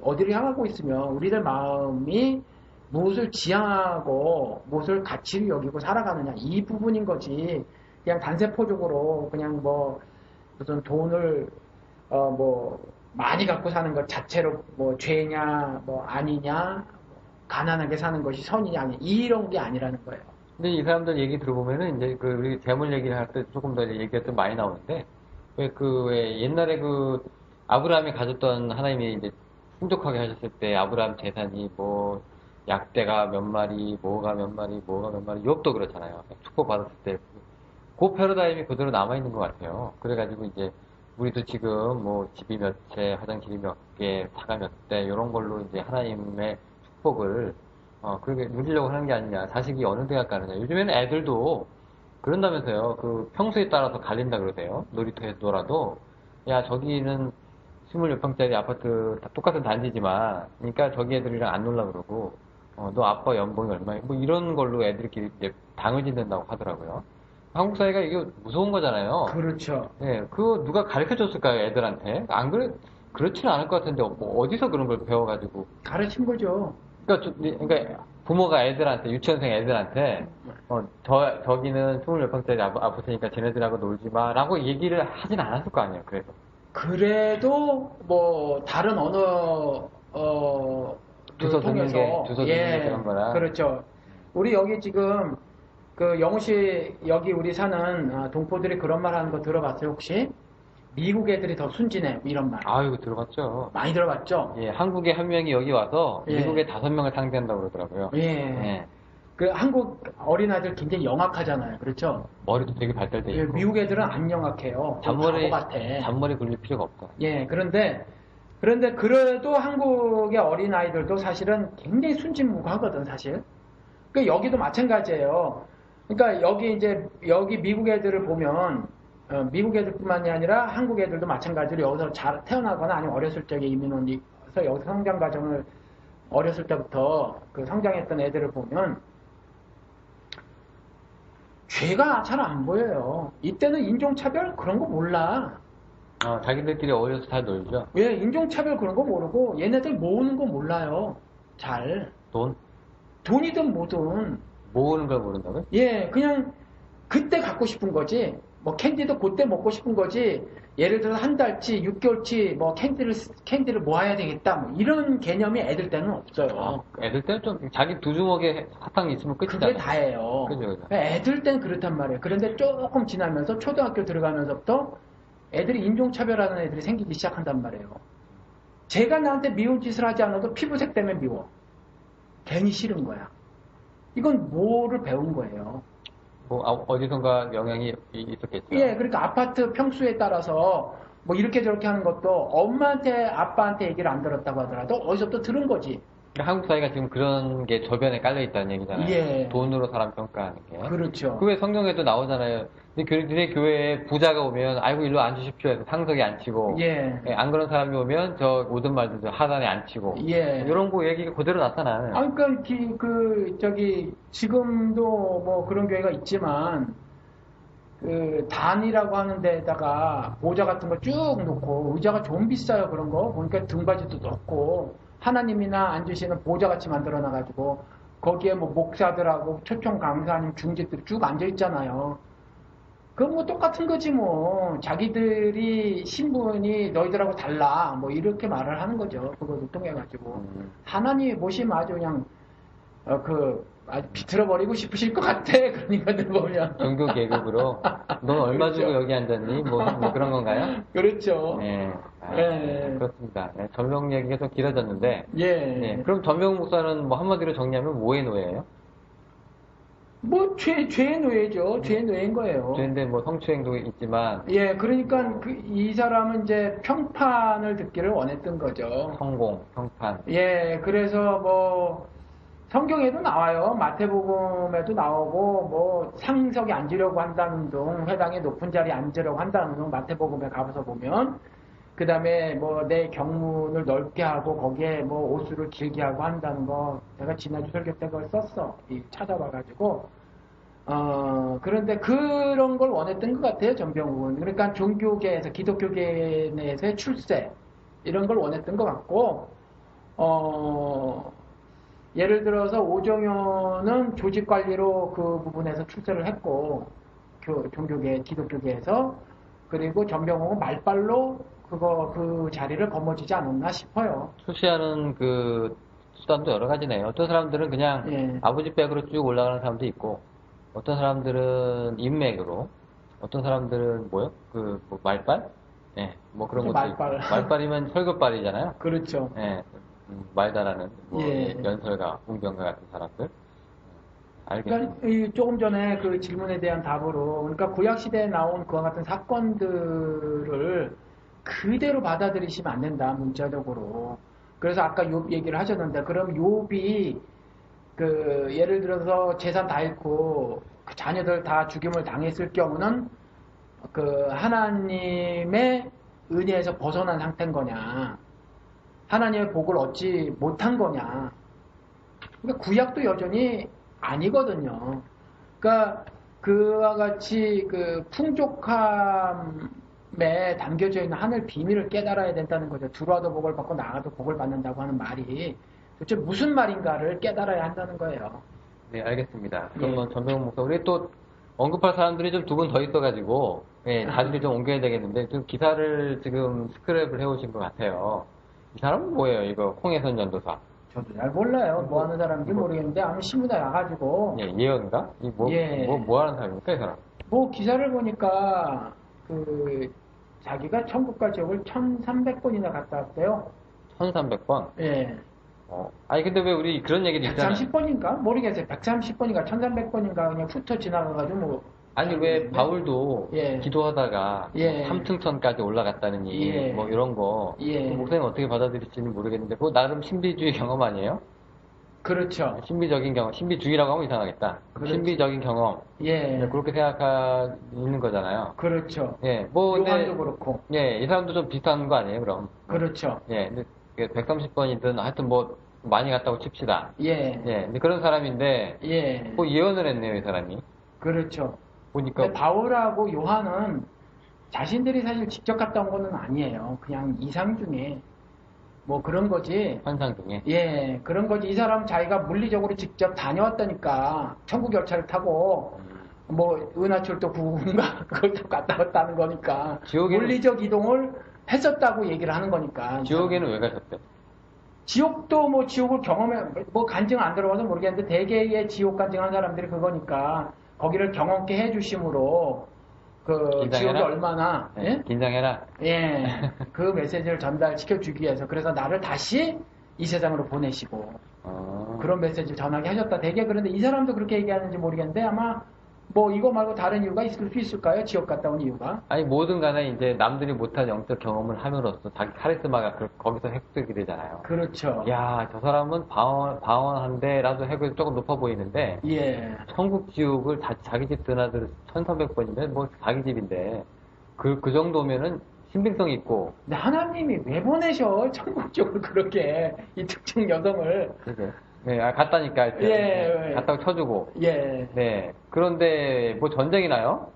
어디를 향하고 있으며 우리들 마음이 무엇을 지향하고 무엇을 가치를 여기고 살아가느냐, 이 부분인 거지. 그냥 단세포적으로 그냥 뭐 무슨 돈을 뭐 많이 갖고 사는 것 자체로 뭐 죄냐 뭐 아니냐, 가난하게 사는 것이 선이냐 아니냐, 이런 게 아니라는 거예요. 근데 이 사람들 얘기 들어보면은 이제 우리 재물 얘기를 할 때 조금 더 이제 얘기가 좀 많이 나오는데, 왜 옛날에 아브라함이 가졌던, 하나님이 이제 풍족하게 하셨을 때 아브라함 재산이 뭐 약대가 몇 마리, 뭐가 몇 마리, 욥도 그렇잖아요. 축복 받았을 때 그 패러다임이 그대로 남아 있는 것 같아요. 그래가지고 이제 우리도 지금 뭐 집이 몇 채, 화장실이 몇 개, 차가 몇 대, 이런 걸로 이제 하나님의 축복을 그렇게 누리려고 하는 게 아니냐. 자식이 어느 대학 가느냐. 요즘에는 애들도 그런다면서요. 그 평수에 따라서 갈린다 그러세요. 놀이터에서 놀아도. 야, 저기는 26평짜리 아파트 다 똑같은 단지지만, 그러니까 저기 애들이랑 안 놀라 그러고, 너 아빠 연봉이 얼마야? 뭐 이런 걸로 애들끼리 이제 당을 짓는다고 하더라고요. 한국 사회가 이게 무서운 거잖아요. 그렇죠. 예, 그거 누가 가르쳐 줬을까요, 애들한테? 안 그렇지는 않을 것 같은데, 뭐 어디서 그런 걸 배워가지고. 가르친 거죠. 그러니까 부모가 애들한테, 유치원생 애들한테, 저기는 26평짜리 아파트니까 쟤네들하고 놀지 마, 라고 얘기를 하진 않았을 거 아니에요, 그래서. 그래도 뭐 다른 주소 듣는 통해서 주소 듣는 게 그런 거라. 그렇죠. 우리 여기 지금 영우씨 여기 우리 사는 동포들이 그런 말 하는 거 들어봤어요 혹시? 미국 애들이 더 순진해 이런 말. 이거 들어봤죠. 많이 들어봤죠? 예, 한국에 한 명이 여기 와서 예. 미국에 5명을 상대한다고 그러더라고요. 예. 예. 그 한국 어린아이들 굉장히 영악하잖아요. 그렇죠? 머리도 되게 발달돼 예, 있고. 미국 애들은 안 영악해요. 잔머리 바보 같아. 잔머리 굴릴 필요가 없다. 예, 그런데 그래도 한국의 어린아이들도 사실은 굉장히 순진무구하거든, 사실. 여기도 마찬가지예요. 그러니까 여기 미국 애들을 보면, 미국 애들뿐만이 아니라 한국 애들도 마찬가지로 여기서 태어나거나 아니면 어렸을 적에 이민 오서 여기서 성장 과정을 어렸을 때부터 성장했던 애들을 보면, 죄가 잘 안 보여요. 이때는 인종차별 그런 거 몰라. 자기들끼리 어울려서 잘 놀죠. 예, 인종차별 그런 거 모르고 얘네들 모으는 거 몰라요. 잘. 돈이든 뭐든. 모으는 걸 모른다고요? 예, 그냥 그때 갖고 싶은 거지. 뭐 캔디도 그때 먹고 싶은 거지. 예를 들어서 한 달치, 6개월치 뭐 캔디를 모아야 되겠다. 뭐 이런 개념이 애들 때는 없어요. 애들 때는 좀 자기 두 주먹에 사탕 있으면 끝이잖아. 그게 다예요. 그죠, 그죠. 애들 때는 그렇단 말이에요. 그런데 조금 지나면서 초등학교 들어가면서부터 애들이 인종차별하는 애들이 생기기 시작한단 말이에요. 제가 나한테 미운 짓을 하지 않아도 피부색 때문에 미워. 괜히 싫은 거야. 이건 뭐를 배운 거예요. 뭐 어디선가 영향이 있었겠죠. 예, 그러니까 아파트 평수에 따라서 뭐 이렇게 저렇게 하는 것도 엄마한테 아빠한테 얘기를 안 들었다고 하더라도 어디서부터 들은 거지. 그러니까 한국 사회가 지금 그런 게 저변에 깔려 있다는 얘기잖아요. 예. 돈으로 사람 평가하는 게. 그렇죠. 그 왜 성경에도 나오잖아요. 너네 교회에 부자가 오면 아이고 일로 앉으십시오 해서 상석에 앉히고 예. 안 그런 사람이 오면 저 모든 말들 하단에 앉히고 예. 이런 거 얘기가 그대로 나타나요. 아, 그러니까 지금도 뭐 그런 교회가 있지만 그 단이라고 하는 데다가 모자 같은 거 쭉 놓고 의자가 좀 비싸요. 그런 거 보니까 등받이도 넣고 하나님이나 앉으시는 보좌 같이 만들어 놔가지고 거기에 뭐 목사들하고 초청 강사님 중직들이 쭉 앉아 있잖아요. 그건 뭐 똑같은 거지 뭐. 자기들이 신분이 너희들하고 달라 뭐 이렇게 말을 하는 거죠. 그거를 통해 가지고 하나님이 보시면 아주 그냥 아주 비틀어버리고 싶으실 것 같아. 그런 인간들 보면. 종교 계급으로 넌 얼마 주고 그렇죠. 여기 앉았니? 뭐 그런 건가요? 그렇죠. 네. 예. 그렇습니다. 네, 전명 얘기가 좀 길어졌는데 예. 네, 그럼 전명 목사는 뭐 한마디로 정리하면 뭐의 노예예요? 뭐 죄의 노예죠. 죄의 노예인 거예요. 죄인데 뭐 성추행도 있지만 예, 그러니까 이 사람은 이제 평판을 듣기를 원했던 거죠. 성공, 평판. 예, 그래서 뭐 성경에도 나와요. 마태복음에도 나오고 뭐 상석에 앉으려고 한다는 둥, 회당의 높은 자리에 앉으려고 한다는 둥 마태복음에 가서 보면 그 다음에 뭐 내 경문을 넓게 하고 거기에 뭐 옷수를 길게 하고 한다는 거 내가 지난주 설교 때 그걸 썼어. 찾아봐가지고 그런데 그런 걸 원했던 것 같아요, 전병훈은. 그러니까 종교계에서, 기독교계 내에서의 출세, 이런 걸 원했던 것 같고, 예를 들어서 오정현은 조직관리로 그 부분에서 출세를 했고, 종교계, 기독교계에서, 그리고 전병훈은 말빨로 그 자리를 거머쥐지 않았나 싶어요. 출시하는 그 수단도 여러 가지네요. 어떤 사람들은 그냥 예. 아버지 백으로 쭉 올라가는 사람도 있고, 어떤 사람들은 인맥으로, 어떤 사람들은 뭐요? 뭐 말빨? 예, 뭐 그런 것도 있고. 말빨. 말빨이면 설교빨이잖아요. 그렇죠. 예, 말 잘하는 뭐 예. 연설가, 공병가 같은 사람들. 그러니까 알겠습니다. 조금 전에 그 질문에 대한 답으로, 그러니까 구약 시대에 나온 그와 같은 사건들을 그대로 받아들이시면 안 된다, 문자적으로. 그래서 아까 욥 얘기를 하셨는데, 그럼 욥이 예를 들어서 재산 다 잃고 그 자녀들 다 죽임을 당했을 경우는 하나님의 은혜에서 벗어난 상태인 거냐, 하나님의 복을 얻지 못한 거냐. 그러니까 구약도 여전히 아니거든요. 그러니까 그와 같이 풍족함에 담겨져 있는 하늘 비밀을 깨달아야 된다는 거죠. 들어와도 복을 받고 나가도 복을 받는다고 하는 말이 도대체 무슨 말인가를 깨달아야 한다는 거예요. 네, 알겠습니다. 예. 그러면 전병훈 목사, 우리 또 언급할 사람들이 좀 두 분 더 있어가지고, 예, 자리를 좀 옮겨야 되겠는데, 좀 기사를 지금 스크랩을 해오신 것 같아요. 이 사람은 뭐예요, 이거? 홍해선 전도사. 저도 잘 몰라요. 뭐 하는 사람인지 모르겠는데 아무 신문에 나가지고 예, 예언가? 예. 뭐 하는 사람입니까, 이 사람? 뭐 기사를 보니까 자기가 천국과 지옥을 1300번이나 갔다 왔대요. 1300번? 예. 아니, 근데 왜 우리 그런 얘기도 있잖아요. 130번인가? 모르겠어요. 130번인가 1300번인가 그냥 훑어 지나가가지고 뭐. 아니, 왜 바울도 예. 기도하다가 예. 삼층천까지 올라갔다느니, 예. 뭐 이런 거. 예. 목사님 어떻게 받아들일지는 모르겠는데, 그거 나름 신비주의 경험 아니에요? 그렇죠. 신비적인 경험, 신비주의라고 하면 이상하겠다. 그렇지. 신비적인 경험. 예. 네, 그렇게 생각하는 거잖아요. 그렇죠. 예, 뭐, 요한도 그렇고. 예, 이 사람도 좀 비슷한 거 아니에요, 그럼? 그렇죠. 예, 근데 130번이든 하여튼 뭐, 많이 갔다고 칩시다. 예. 예, 근데 그런 사람인데, 예. 뭐 예언을 했네요, 이 사람이. 그렇죠. 보니까, 근데 바울하고 요한은 자신들이 사실 직접 갔다 온 거는 아니에요. 그냥 이상 중에 뭐 그런 거지. 환상 중에. 예, 그런 거지. 이 사람 자기가 물리적으로 직접 다녀왔다니까. 천국 열차를 타고 뭐 은하철도 9호인가 그것도 갔다 왔다는 거니까 지옥에는- 물리적 이동을 했었다고 얘기를 하는 거니까. 지옥에는 왜 가셨대? 지옥도 뭐 지옥을 경험해 뭐 간증 안 들어가서 모르겠는데 대개의 지옥 간증한 사람들이 그거니까 거기를 경험케 해주심으로 그 긴장해라? 지옥이 얼마나 예? 긴장해라. 예, 그 메시지를 전달시켜 주기 위해서 그래서 나를 다시 이 세상으로 보내시고 그런 메시지를 전하게 하셨다. 대개 그런데 이 사람도 그렇게 얘기하는지 모르겠는데 아마 뭐 이거 말고 다른 이유가 있을 수 있을까요? 지옥 갔다 온 이유가? 아니 뭐든 간에 이제 남들이 못한 영적 경험을 함으로써 자기 카리스마가 거기서 획득이 되잖아요. 그렇죠. 야, 저 사람은 방언한데라도 획득이 조금 높아 보이는데 예. 천국 지옥을 자기 집 드나들 1300번인데 뭐 자기 집인데 그 정도면은 신빙성 있고. 근데 하나님이 왜 보내셔? 천국 쪽을 그렇게 이 특정 여성을. 그죠? 네, 갔다니까. 예. 갔다고 쳐주고. 예. 네. 그런데 뭐 전쟁이 나요?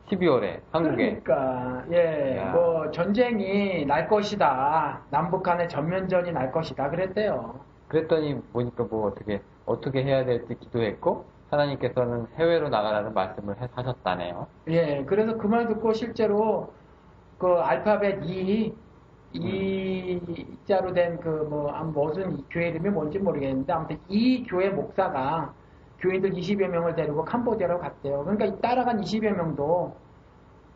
12월에 한국에. 그러니까 예, 야. 뭐 전쟁이 날 것이다. 남북 간의 전면전이 날 것이다. 그랬대요. 그랬더니 보니까 뭐 어떻게 해야 될지 기도했고 하나님께서는 해외로 나가라는 말씀을 하셨다네요. 예, 그래서 그 말 듣고 실제로 그 알파벳 E자로 된 그 뭐 무슨 교회 이름이 뭔지 모르겠는데 아무튼 이 교회 목사가 교인들 20여 명을 데리고 캄보디아로 갔대요. 그러니까 이 따라간 20여 명도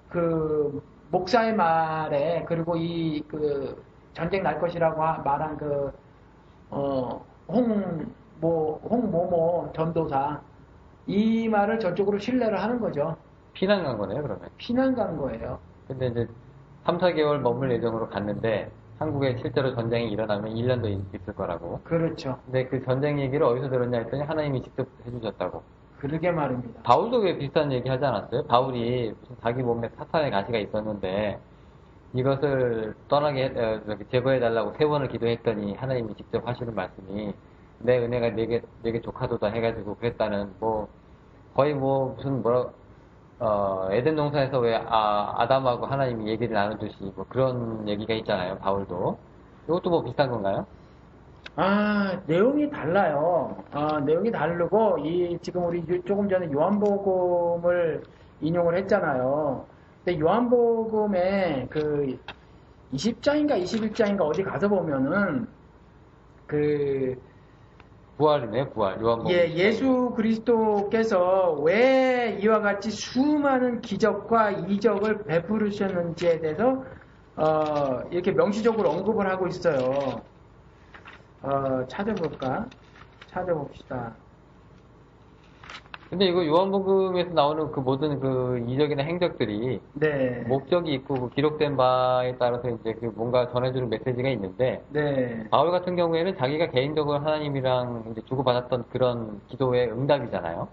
그 목사의 말에 그리고 이 그 전쟁 날 것이라고 말한 그 홍모모 전도사 이 말을 전적으로 신뢰를 하는 거죠. 피난 간 거네요, 그러면. 피난 간 거예요. 근데 이제 3, 4개월 머물 예정으로 갔는데 한국에 실제로 전쟁이 일어나면 1년도 있을 거라고. 그렇죠. 근데 그 전쟁 얘기를 어디서 들었냐 했더니 하나님이 직접 해주셨다고. 그러게 말입니다. 바울도 왜 비슷한 얘기 하지 않았어요? 바울이 무슨 자기 몸에 사탄의 가시가 있었는데 이것을 제거해달라고 3번을 기도했더니 하나님이 직접 하시는 말씀이 내 은혜가 내게 족하도다 해가지고 그랬다는 뭐 거의 뭐 무슨 에덴 동산에서 왜 아담하고 하나님이 얘기를 나누듯이 뭐 그런 얘기가 있잖아요. 바울도. 이것도 뭐 비슷한 건가요? 내용이 달라요. 내용이 다르고, 지금 우리 조금 전에 요한복음을 인용을 했잖아요. 근데 요한복음에 그 20장인가 21장인가 어디 가서 보면은, 부활이네, 부활. 요한복음. 예수 그리스도께서 왜 이와 같이 수많은 기적과 이적을 베푸르셨는지에 대해서, 이렇게 명시적으로 언급을 하고 있어요. 찾아봅시다. 근데 이거 요한복음에서 나오는 그 모든 그 이적이나 행적들이 네. 목적이 있고 그 기록된 바에 따라서 이제 그 뭔가 전해주는 메시지가 있는데 네. 바울 같은 경우에는 자기가 개인적으로 하나님이랑 이제 주고받았던 그런 기도의 응답이잖아요.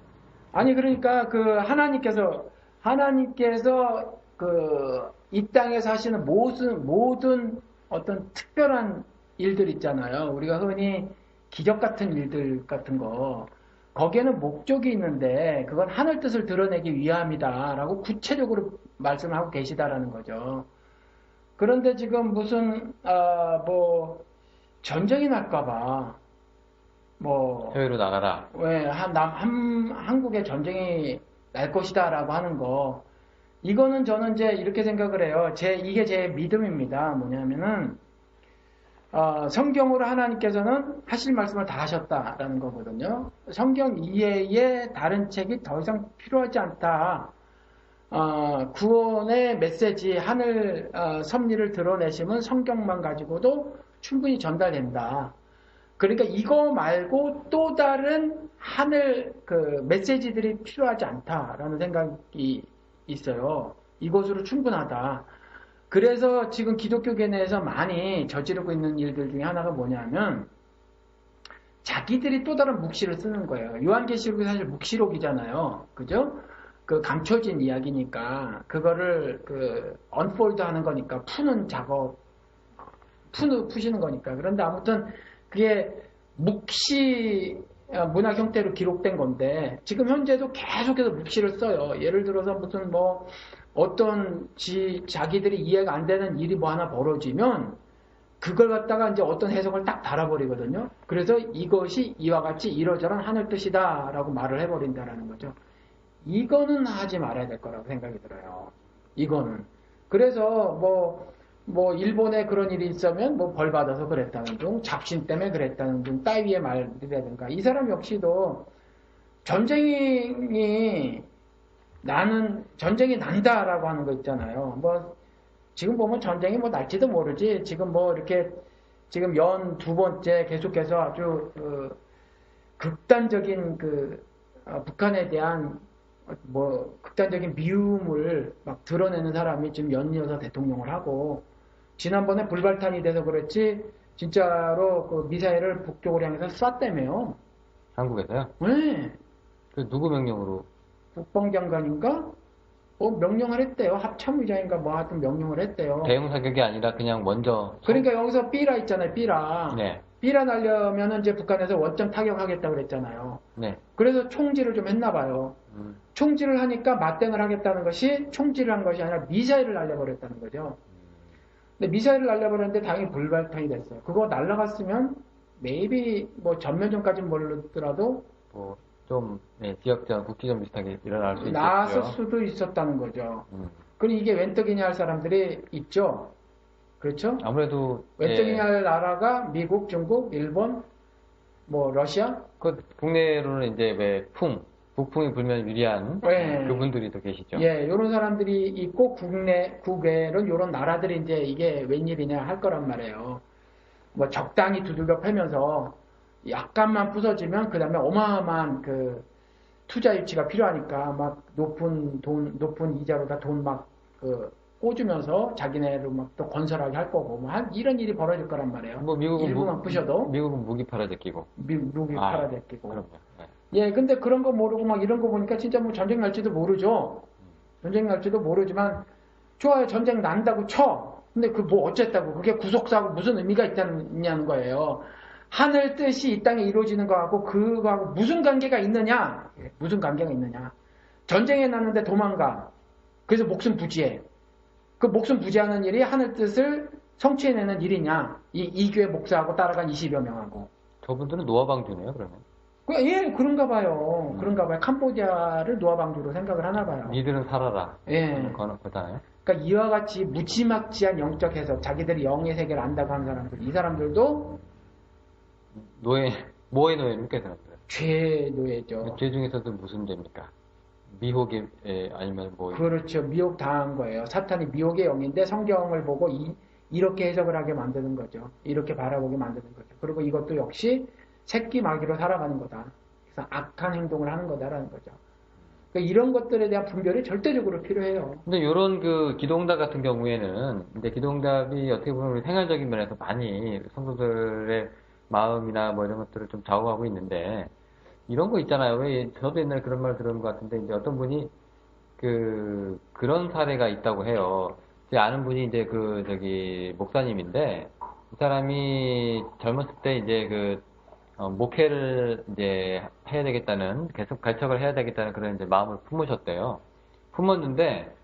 아니 그러니까 그 하나님께서 그 이 땅에서 하시는 모든 어떤 특별한 일들 있잖아요. 우리가 흔히 기적 같은 일들 같은 거 거기에는 목적이 있는데 그건 하늘 뜻을 드러내기 위함이다라고 구체적으로 말씀을 하고 계시다라는 거죠. 그런데 지금 무슨 뭐 전쟁이 날까봐 뭐 해외로 나가라. 왜 한국에 전쟁이 날 것이다라고 하는 거 이거는 저는 이제 이렇게 생각을 해요. 이게 제 믿음입니다. 뭐냐면은 성경으로 하나님께서는 하실 말씀을 다 하셨다라는 거거든요. 성경 이외에 다른 책이 더 이상 필요하지 않다. 구원의 메시지, 하늘 섭리를 드러내시면 성경만 가지고도 충분히 전달된다. 그러니까 이거 말고 또 다른 하늘 그 메시지들이 필요하지 않다라는 생각이 있어요. 이것으로 충분하다. 그래서 지금 기독교계 내에서 많이 저지르고 있는 일들 중에 하나가 뭐냐면 자기들이 또 다른 묵시를 쓰는 거예요. 요한계시록이 사실 묵시록이잖아요. 그죠? 그 감춰진 이야기니까 그거를 언폴드 하는 거니까 푸는 작업 푸시는 거니까. 그런데 아무튼 그게 묵시 문학 형태로 기록된 건데 지금 현재도 계속해서 묵시를 써요. 예를 들어서 무슨 뭐 어떤 자기들이 이해가 안 되는 일이 뭐 하나 벌어지면 그걸 갖다가 이제 어떤 해석을 딱 달아버리거든요. 그래서 이것이 이와 같이 이러저런 하늘 뜻이다라고 말을 해버린다라는 거죠. 이거는 하지 말아야 될 거라고 생각이 들어요. 이거는. 그래서 뭐 일본에 그런 일이 있으면 뭐 벌 받아서 그랬다는 둥, 잡신 때문에 그랬다는 둥, 따위의 말이라든가 이 사람 역시도 전쟁이 난다라고 하는 거 있잖아요. 뭐 지금 보면 전쟁이 뭐 날지도 모르지. 지금 뭐 이렇게 지금 연 두 번째 계속해서 아주 극단적인 북한에 대한 뭐 극단적인 미움을 막 드러내는 사람이 지금 연이어서 대통령을 하고 지난번에 불발탄이 돼서 그렇지 진짜로 그 미사일을 북쪽으로 향해서 쐈다며요. 한국에서요? 네. 그 누구 명령으로? 국방장관인가? 명령을 했대요. 합참의장인가 뭐 하여튼 명령을 했대요. 대응 사격이 아니라 그냥 먼저. 그러니까 여기서 삐라 있잖아요. 삐라. 네. 삐라 날려면은 이제 북한에서 원점 타격하겠다고 그랬잖아요. 네. 그래서 총질을 좀 했나 봐요. 총질을 하니까 맞대응을 하겠다는 것이 총질을 한 것이 아니라 미사일을 날려버렸다는 거죠. 근데 미사일을 날려버렸는데 당연히 불발탄이 됐어요. 그거 날라갔으면 maybe 뭐 전면전까지는 모르더라도 뭐 좀 지역전, 국지전 비슷하게 일어날 수 나왔을 있겠죠. 수도 있었다는 거죠. 그럼 이게 웬 떡이냐 할 사람들이 있죠. 그렇죠? 아무래도 웬 떡이냐 할 나라가 미국, 중국, 일본, 뭐 러시아? 그 국내로는 이제 왜 북풍이 불면 유리한 네. 그분들이 또 계시죠. 예, 이런 사람들이 있고 국외는 이런 나라들이 이제 이게 웬일이냐 할 거란 말이에요. 뭐 적당히 두들겨 패면서 약간만 부서지면 그 다음에 어마어마한 그 투자 유치가 필요하니까 막 높은 이자로다 돈 막 꽂으면서 자기네를 막 또 건설하게 할 거고 뭐 이런 일이 벌어질 거란 말이에요. 뭐 미국은 일부만 부셔도 미국은 무기 팔아제끼고. 미국이 팔아제끼고. 그럼요. 네. 예, 근데 그런 거 모르고 막 이런 거 보니까 진짜 뭐 전쟁 날지도 모르죠. 전쟁 날지도 모르지만 좋아요. 전쟁 난다고 쳐. 근데 그 뭐 어쨌다고 그게 구속사하고 무슨 의미가 있다는 거예요. 하늘 뜻이 이 땅에 이루어지는 거하고 그거하고 무슨 관계가 있느냐? 무슨 관계가 있느냐? 전쟁에 났는데 도망가. 그래서 목숨 부지해. 그 목숨 부지하는 일이 하늘 뜻을 성취해내는 일이냐? 이교회 목사하고 따라간 20여 명하고. 저분들은 노아방주네요, 그러면. 예, 그런가 봐요. 그런가 봐요. 캄보디아를 노아방주로 생각을 하나 봐요. 니들은 살아라. 예. 그거잖아요. 그러니까 이와 같이 무지막지한 영적 해석, 자기들이 영의 세계를 안다고 하는 사람들, 이 사람들도 뭐의 노예입니까, 이 사람들? 죄 노예죠. 죄 중에서도 무슨 죄입니까? 미혹이, 아니면 뭐. 그렇죠. 미혹 당한 거예요. 사탄이 미혹의 영인데 성경을 보고 이렇게 해석을 하게 만드는 거죠. 이렇게 바라보게 만드는 거죠. 그리고 이것도 역시 새끼 마귀로 살아가는 거다. 그래서 악한 행동을 하는 거다라는 거죠. 그러니까 이런 것들에 대한 분별이 절대적으로 필요해요. 근데 요런 기도응답 같은 경우에는, 이제 기도응답이 어떻게 보면 우리 생활적인 면에서 많이 성도들의 마음이나 뭐 이런 것들을 좀 좌우하고 있는데, 이런 거 있잖아요. 왜, 저도 옛날에 그런 말 들은 것 같은데, 이제 어떤 분이, 그런 사례가 있다고 해요. 제 아는 분이 이제 목사님인데, 이 사람이 젊었을 때 이제 목회를 이제 해야 되겠다는, 계속 발척을 해야 되겠다는 그런 이제 마음을 품으셨대요. 품었는데,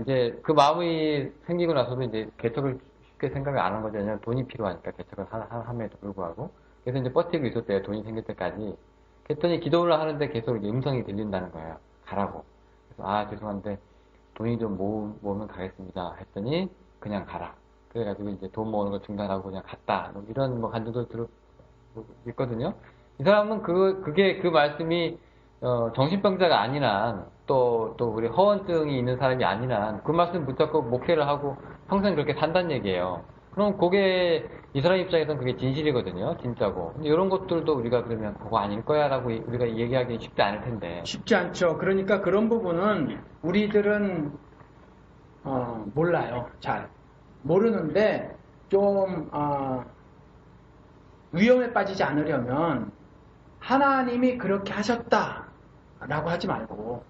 이제 그 마음이 생기고 나서도 이제 개척을 쉽게 생각을 안 한 거죠. 왜냐면 돈이 필요하니까 개척을 함에도 불구하고. 그래서 이제 버티고 있었대요. 돈이 생길 때까지. 그랬더니 기도를 하는데 계속 이제 음성이 들린다는 거예요. 가라고. 그래서 죄송한데 돈이 좀 모으면 가겠습니다. 했더니 그냥 가라. 그래가지고 이제 돈 모으는 거 중단하고 그냥 갔다. 이런 간증도 있거든요. 이 사람은 그게 그 말씀이 정신병자가 아닌 한 또 우리 허언증이 있는 사람이 아닌 한 그 말씀 붙잡고 목회를 하고 평생 그렇게 산다는 얘기예요. 그럼 그게 이 사람 입장에서는 그게 진실이거든요. 진짜고. 근데 이런 것들도 우리가 그러면 그거 아닐 거야 라고 우리가 얘기하기 쉽지 않을 텐데. 쉽지 않죠. 그러니까 그런 부분은 우리들은 몰라요. 잘 모르는데 좀 위험에 빠지지 않으려면 하나님이 그렇게 하셨다라고 하지 말고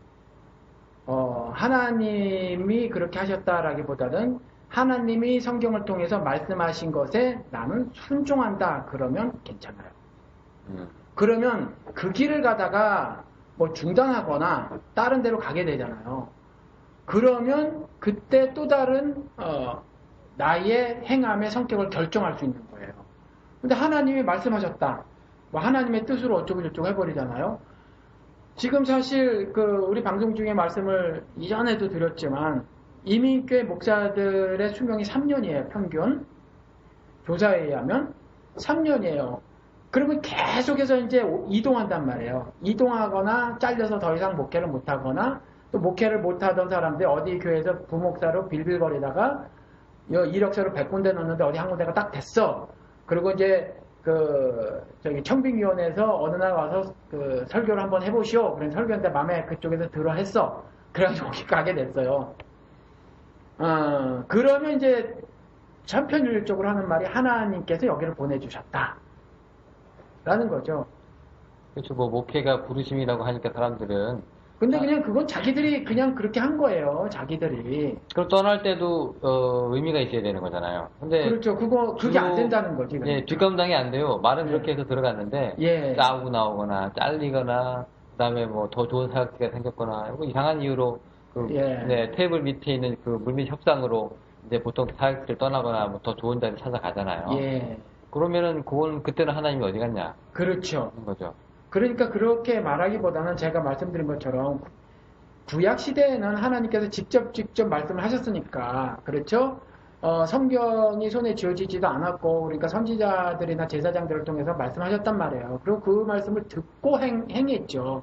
하나님이 그렇게 하셨다라기보다는 하나님이 성경을 통해서 말씀하신 것에 나는 순종한다 그러면 괜찮아요. 그러면 그 길을 가다가 뭐 중단하거나 다른 데로 가게 되잖아요. 그러면 그때 또 다른 나의 행함의 성격을 결정할 수 있는 거예요. 근데 하나님이 말씀하셨다. 뭐 하나님의 뜻으로 어쩌고 저쩌고 해버리잖아요. 지금 사실 우리 방송 중에 말씀을 이전에도 드렸지만 이민교회 목사들의 수명이 3년이에요. 평균 조사에 의하면 3년이에요. 그러면 계속해서 이제 이동한단 말이에요. 이동하거나 잘려서 더 이상 목회를 못하거나 또 목회를 못하던 사람들 어디 교회에서 부목사로 빌빌거리다가 이력서를 100군데 넣었는데 어디 한 군데가 딱 됐어. 그리고 이제 청빙위원회에서 어느 날 와서 설교를 한번 해보시오. 그래서 설교인데 마음에 그쪽에서 들어 했어. 그래가지고 거기 가게 됐어요. 그러면 이제 천편일률적으로 하는 말이 하나님께서 여기를 보내주셨다. 라는 거죠. 그렇죠. 뭐 목회가 부르심이라고 하니까 사람들은 근데 그냥 그건 자기들이 그냥 그렇게 한 거예요. 자기들이. 그럼 떠날 때도 의미가 있어야 되는 거잖아요. 근데 그렇죠. 그게 안 된다는 거지. 그러니까. 예, 뒷감당이 안 돼요. 말은 그렇게 해서 들어갔는데 예. 싸우고 나오거나 잘리거나 그다음에 뭐 더 좋은 사각지가 생겼거나 뭐 이상한 이유로 네, 테이블 밑에 있는 그 물밑 협상으로 이제 보통 사각지를 떠나거나 뭐 더 좋은 자리 찾아가잖아요. 예. 그러면은 그때는 하나님이 어디 갔냐? 그렇죠. 하는 거죠. 그러니까 그렇게 말하기보다는 제가 말씀드린 것처럼 구약 시대에는 하나님께서 직접 말씀을 하셨으니까 그렇죠? 성경이 손에 쥐어지지도 않았고 그러니까 선지자들이나 제사장들을 통해서 말씀하셨단 말이에요. 그리고 그 말씀을 듣고 행했죠.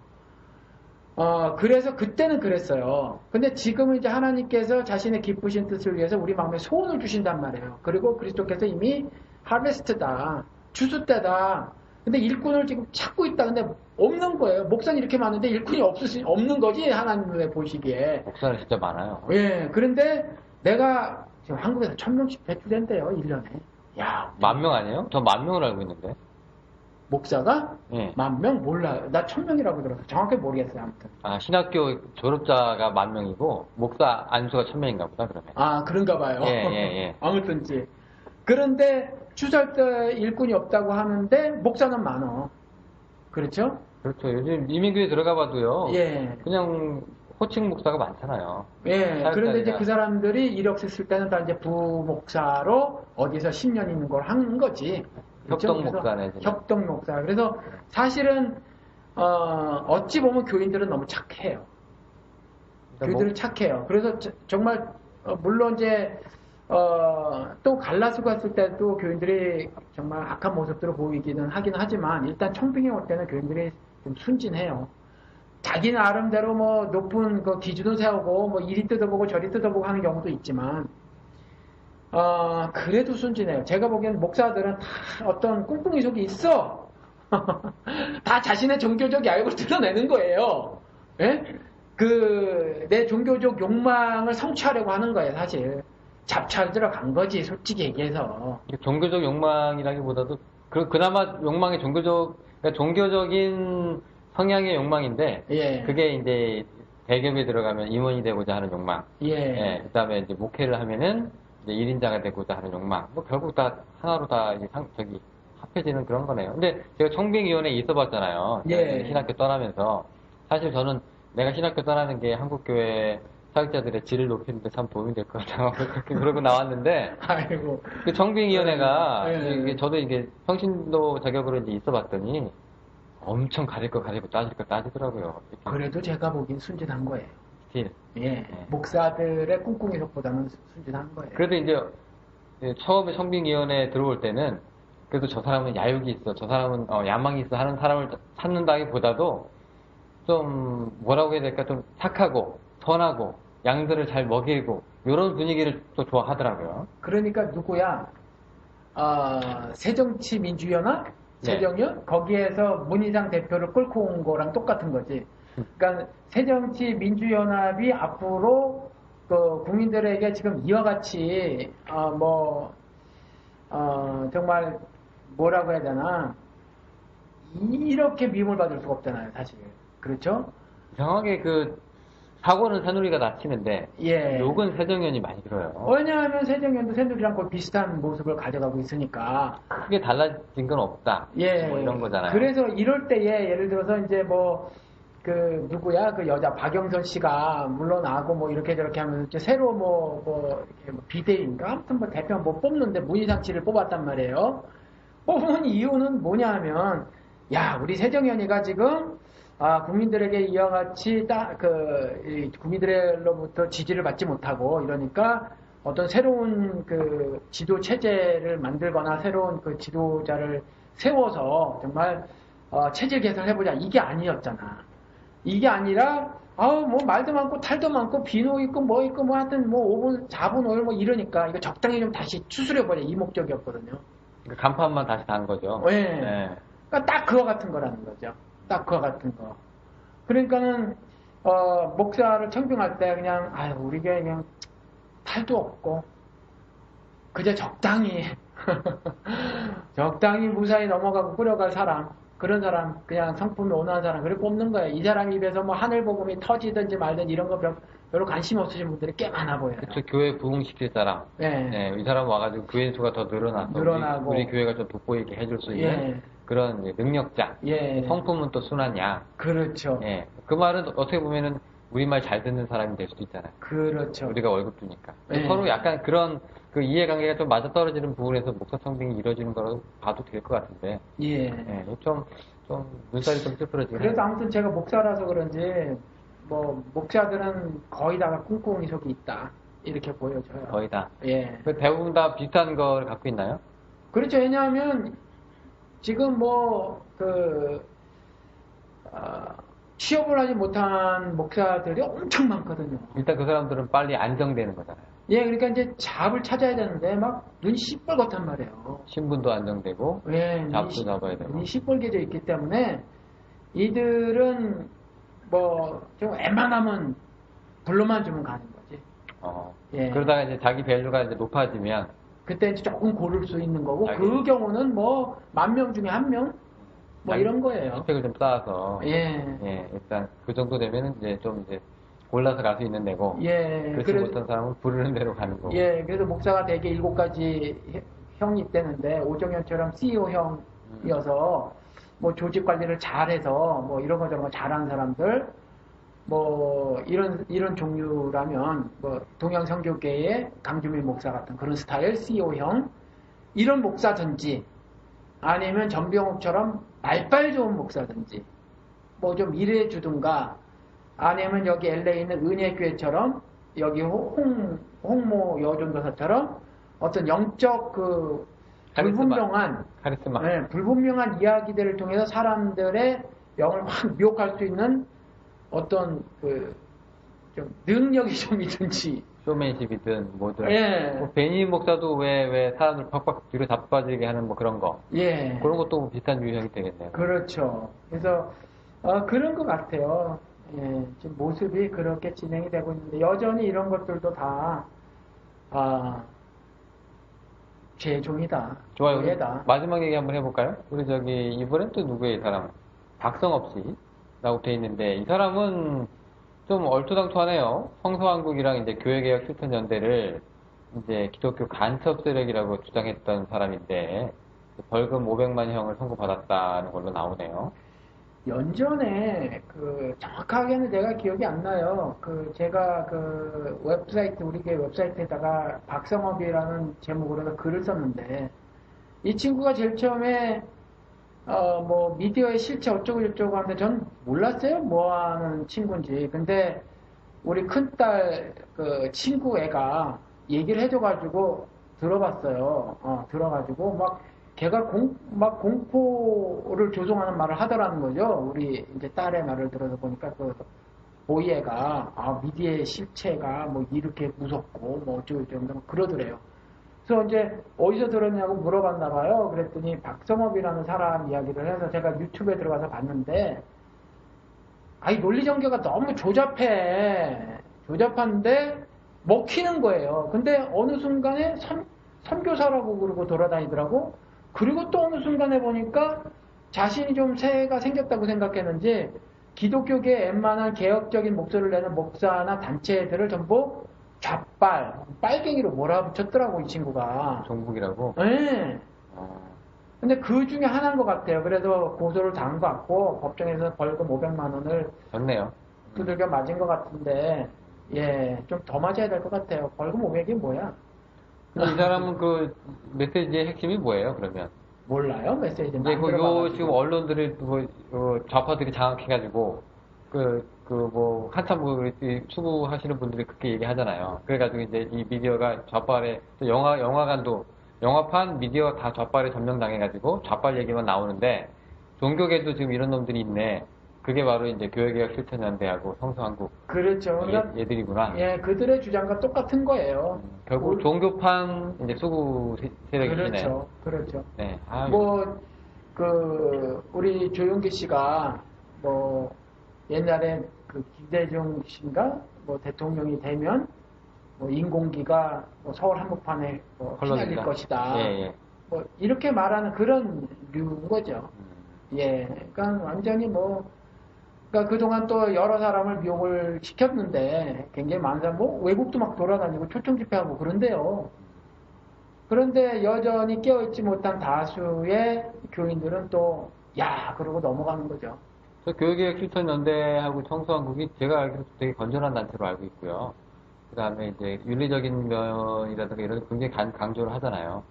그래서 그때는 그랬어요. 근데 지금은 이제 하나님께서 자신의 기쁘신 뜻을 위해서 우리 마음에 소원을 주신단 말이에요. 그리고 그리스도께서 이미 하베스트다, 추수 때다. 근데 일꾼을 지금 찾고 있다. 근데 없는 거예요. 목사는 이렇게 많은데 일꾼이 없는 거지, 하나님의 보시기에. 목사는 진짜 많아요. 예. 그런데 내가 지금 한국에서 1000명씩 배출된대요, 1년에. 야. 10,000명 아니에요? 저 10,000명을 알고 있는데. 목사가? 예. 10,000명? 몰라요. 나 1000명이라고 들어서 정확히 모르겠어요, 아무튼. 신학교 졸업자가 10,000명이고, 목사 안수가 1,000명인가 보다, 그러면. 그런가 봐요. 예. 아무튼지. 그런데 추수할 때 일꾼이 없다고 하는데 목사는 많어. 그렇죠? 그렇죠. 요즘 이민교회 들어가 봐도요. 예. 그냥 호칭 목사가 많잖아요. 예. 그런데 이제 사역자리가. 그 사람들이 이력서 쓸 때는 다 이제 부목사로 어디서 10년 있는 걸 한 거지. 그렇죠? 협동 목사네. 지금. 협동 목사. 그래서 사실은 어찌 보면 교인들은 너무 착해요. 그러니까 교인들은 착해요. 그래서 정말 물론 이제 또 갈라스 갔을 때도 교인들이 정말 악한 모습들을 보이기는 하긴 하지만 일단 청빙에 올 때는 교인들이 좀 순진해요. 자기 나름대로 뭐 높은 그 기준을 세우고 뭐 이리 뜯어보고 저리 뜯어보고 하는 경우도 있지만 그래도 순진해요. 제가 보기엔 목사들은 다 어떤 꿍꿍이 속이 있어. 다 자신의 종교적 야욕을 드러내는 거예요. 예? 내 종교적 욕망을 성취하려고 하는 거예요, 사실. 잡잘 들어간 거지, 솔직히 얘기해서. 종교적 욕망이라기보다도 그나마 욕망이 그러니까 종교적인 성향의 욕망인데 예. 그게 이제 대기업에 들어가면 임원이 되고자 하는 욕망. 예. 그다음에 이제 목회를 하면은 이제 1인자가 되고자 하는 욕망. 뭐 결국 다 하나로 다 이제 합해지는 그런 거네요. 근데 제가 청빙위원회에 있어봤잖아요. 예. 신학교 떠나면서 사실 저는 내가 신학교 떠나는 게 한국교회 사역자들의 질을 높이는데 참 도움이 될 것 같아요. 그러고 나왔는데, 아이고. 그 청빙위원회가, 예. 저도 이게 평신도 자격으로 이제 있어봤더니, 엄청 가릴 거 가리고 따질 거 따지더라고요. 그래도 제가 보기엔 순진한 거예요. 스틸. 예. 목사들의 꿍꿍이 속보다는 순진한 거예요. 그래도 이제, 처음에 청빙위원회에 들어올 때는, 그래도 저 사람은 야욕이 있어, 저 사람은 야망이 있어 하는 사람을 찾는다기보다도, 좀, 뭐라고 해야 될까, 좀 착하고, 선하고, 양들을 잘 먹이고 이런 분위기를 또 좋아하더라고요. 그러니까 누구야? 새정치민주연합? 새정연? 거기에서 문희상 대표를 끌고 온 거랑 똑같은 거지. 그러니까 새정치민주연합이 앞으로 그 국민들에게 지금 이와 같이 정말 뭐라고 해야 되나 이렇게 미움을 받을 수가 없잖아요, 사실. 그렇죠? 이상하게 사고는 새누리가 다치는데 예. 욕은 새정연이 많이 들어요. 왜냐하면 새정연도 새누리랑 거의 비슷한 모습을 가져가고 있으니까. 크게 달라진 건 없다. 예. 뭐 이런 거잖아요. 그래서 이럴 때에 예를 들어서 이제 누구야? 그 여자 박영선 씨가 물러나고 뭐 이렇게 저렇게 하면 이제 새로 이렇게 비대위인가? 아무튼 대표 뽑는데 문희상 씨를 뽑았단 말이에요. 뽑은 이유는 뭐냐 하면, 야, 우리 새정연이가 지금 국민들에게 이와 같이 국민들로부터 지지를 받지 못하고 이러니까 어떤 새로운 그 지도 체제를 만들거나 새로운 그 지도자를 세워서 정말 체질 개선을 해보자 이게 아니었잖아. 이게 아니라 뭐 말도 많고 탈도 많고 비노 있고 뭐 있고 뭐 하여튼 뭐 5분 4분 5일 뭐 이러니까 이거 적당히 좀 다시 추스려보자 이 목적이었거든요. 그 간판만 다시 단 거죠. 네. 네. 그러니까 딱 그와 같은 거라는 거죠. 딱 그와 같은 거. 그러니까는 목사를 청빙할 때 그냥 우리 교회 그냥 탈도 없고 그저 적당히 적당히 무사히 넘어가고 끌어갈 사람, 그런 사람, 그냥 성품이 온화한 사람, 그렇게 뽑는 거예요. 이 사람 입에서 뭐 하늘복음이 터지든지 말든지 이런 거 별로 관심 없으신 분들이 꽤 많아 보여요. 그쵸, 교회 부흥시킬 사람. 네. 네, 이 사람 와가지고 교회 수가 더 늘어나고 우리 교회가 좀 돋보이게 해줄 수 있는 그런 능력자. 성품은 또 순한 양. 그렇죠. 그 말은 어떻게 보면은 우리말 잘 듣는 사람이 될 수도 있잖아요. 그렇죠. 우리가 월급 주니까. 서로 약간 그런 그 이해관계가 좀 맞아떨어지는 부분에서 목사 청빙이 이루어지는 거라고 봐도 될 것 같은데. 좀 눈살이 좀 찌푸러지네. 그래서 아무튼 제가 목사라서 그런지 뭐 목사들은 거의 다가 꿍꿍이 속이 있다 이렇게 보여져요. 거의 다. 대부분 다 비슷한 걸 갖고 있나요? 그렇죠. 왜냐하면 지금 취업을 하지 못한 목사들이 엄청 많거든요. 일단 그 사람들은 빨리 안정되는 거잖아요. 그러니까 이제 잡을 찾아야 되는데 막 눈이 시뻘겋단 말이에요. 신분도 안정되고 잡도 잡아야 되고. 눈이 시뻘개져 있기 때문에 이들은 좀 웬만하면 불러만 주면 가는 거지. 그러다가 이제 자기 밸류가 이제 높아지면 그때 이제 조금 고를 수 있는 거고 그 경우는 10,000명 중에 1명 이런 거예요. 스펙을 좀 쌓아서 일단 그 정도 되면은 이제 골라서 갈 수 있는 데고 그렇지 못한 사람은 부르는 대로 가는 거고. 그래서 목사가 대개 7가지 형이 있다는데 오정현처럼 CEO 형이어서 조직 관리를 잘해서 이런 거 저런 거 잘하는 사람들 이런 종류라면 동양성교계의 강주민 목사 같은 그런 스타일 CEO형 이런 목사든지 아니면 전병욱처럼 말빨 좋은 목사든지 좀 일해주든가 아니면 여기 LA에 있는 은혜교회처럼 여기 홍모 여전도사처럼 어떤 영적 불분명한 카리스마. 불분명한 이야기들을 통해서 사람들의 영을 확 미혹할 수 있는 어떤 좀 능력이 좀 있든지 쇼맨십이든 뭐든 베니 목사도 왜 사람들 팍팍 뒤로 자빠지게 하는 그런 거 그런 것도 비슷한 유형이 되겠네요. 그렇죠. 그래서 그런 것 같아요. 지금 모습이 그렇게 진행이 되고 있는데 여전히 이런 것들도 다 죄종이다. 좋아요. 마지막 얘기 한번 해볼까요? 우리 이번엔 또 누구의 사람? 박성업 씨라고 돼 있는데 이 사람은 좀 얼토당토하네요. 성서왕국이랑 이제 교회개혁 실천연대를 이제 기독교 간첩 세력이라고 주장했던 사람인데 벌금 500만 형을 선고받았다는 걸로 나오네요. 연전에 정확하게는 내가 기억이 안 나요. 제가 웹사이트 우리 교회 웹사이트에다가 박성업이라는 제목으로 글을 썼는데 이 친구가 제일 처음에 미디어의 실체 어쩌고저쩌고 하는데 전 몰랐어요. 뭐 하는 친구인지. 근데 우리 큰딸 친구 애가 얘기를 해줘가지고 들어봤어요. 들어가지고 걔가 공포를 조성하는 말을 하더라는 거죠. 우리 이제 딸의 말을 들어서 보니까 보이애가 미디어의 실체가 이렇게 무섭고 어쩌고저쩌고 그러더래요. 그래서 이제 어디서 들었냐고 물어봤나 봐요. 그랬더니 박성업이라는 사람 이야기를 해서 제가 유튜브에 들어가서 봤는데 논리 전개가 너무 조잡한데 먹히는 거예요. 근데 어느 순간에 선교사라고 그러고 돌아다니더라고. 그리고 또 어느 순간에 보니까 자신이 좀 새해가 생겼다고 생각했는지 기독교계에 웬만한 개혁적인 목소리를 내는 목사나 단체들을 전부 빨갱이로 몰아붙였더라고, 이 친구가. 종북이라고? 네. 근데 그 중에 하나인 것 같아요. 그래서 고소를 당한 것 같고, 법정에서 벌금 500만 원을. 좋네요. 두들겨 맞은 것 같은데, 좀 더 맞아야 될 것 같아요. 벌금 500이 뭐야? 이 사람은 메시지의 핵심이 뭐예요, 그러면? 몰라요? 메시지 이제 안 그 요 들어봐가지고. 지금 언론들이 좌파들이 장악해가지고 뭐 한참 수구하시는 분들이 그렇게 얘기하잖아요. 그래가지고 이제 이 미디어가 좌빨에 또 영화관도 영화판 미디어 다 좌빨에 점령당해가지고 좌빨 얘기만 나오는데 종교계도 지금 이런 놈들이 있네. 그게 바로 이제 교회개혁 실천연대하고 성서한국 그렇죠. 그러니까 얘들이구나. 예, 그들의 주장과 똑같은 거예요. 결국 종교판 이제 수구 세력이시네. 그렇죠. 그렇죠. 네. 뭐, 우리 조용기 씨가, 뭐, 옛날에 그 김대중 씨인가? 뭐, 대통령이 되면, 뭐, 인공기가 뭐 서울 한복판에 뭐 휘날릴 컬러입니다. 것이다. 예, 예. 뭐, 이렇게 말하는 그런 류인 거죠. 예. 그러니까 완전히 뭐, 그러니까 그동안 또 여러 사람을 미혹을 시켰는데, 굉장히 많은 사람, 뭐, 외국도 막 돌아다니고 초청 집회하고 그런데요. 그런데 여전히 깨어있지 못한 다수의 교인들은 또, 야, 그러고 넘어가는 거죠. 저 교육개혁 실천연대하고 청소한국이 제가 알기로 되게 건전한 단체로 알고 있고요. 그 다음에 이제 윤리적인 면이라든가 이런 거 굉장히 강조를 하잖아요.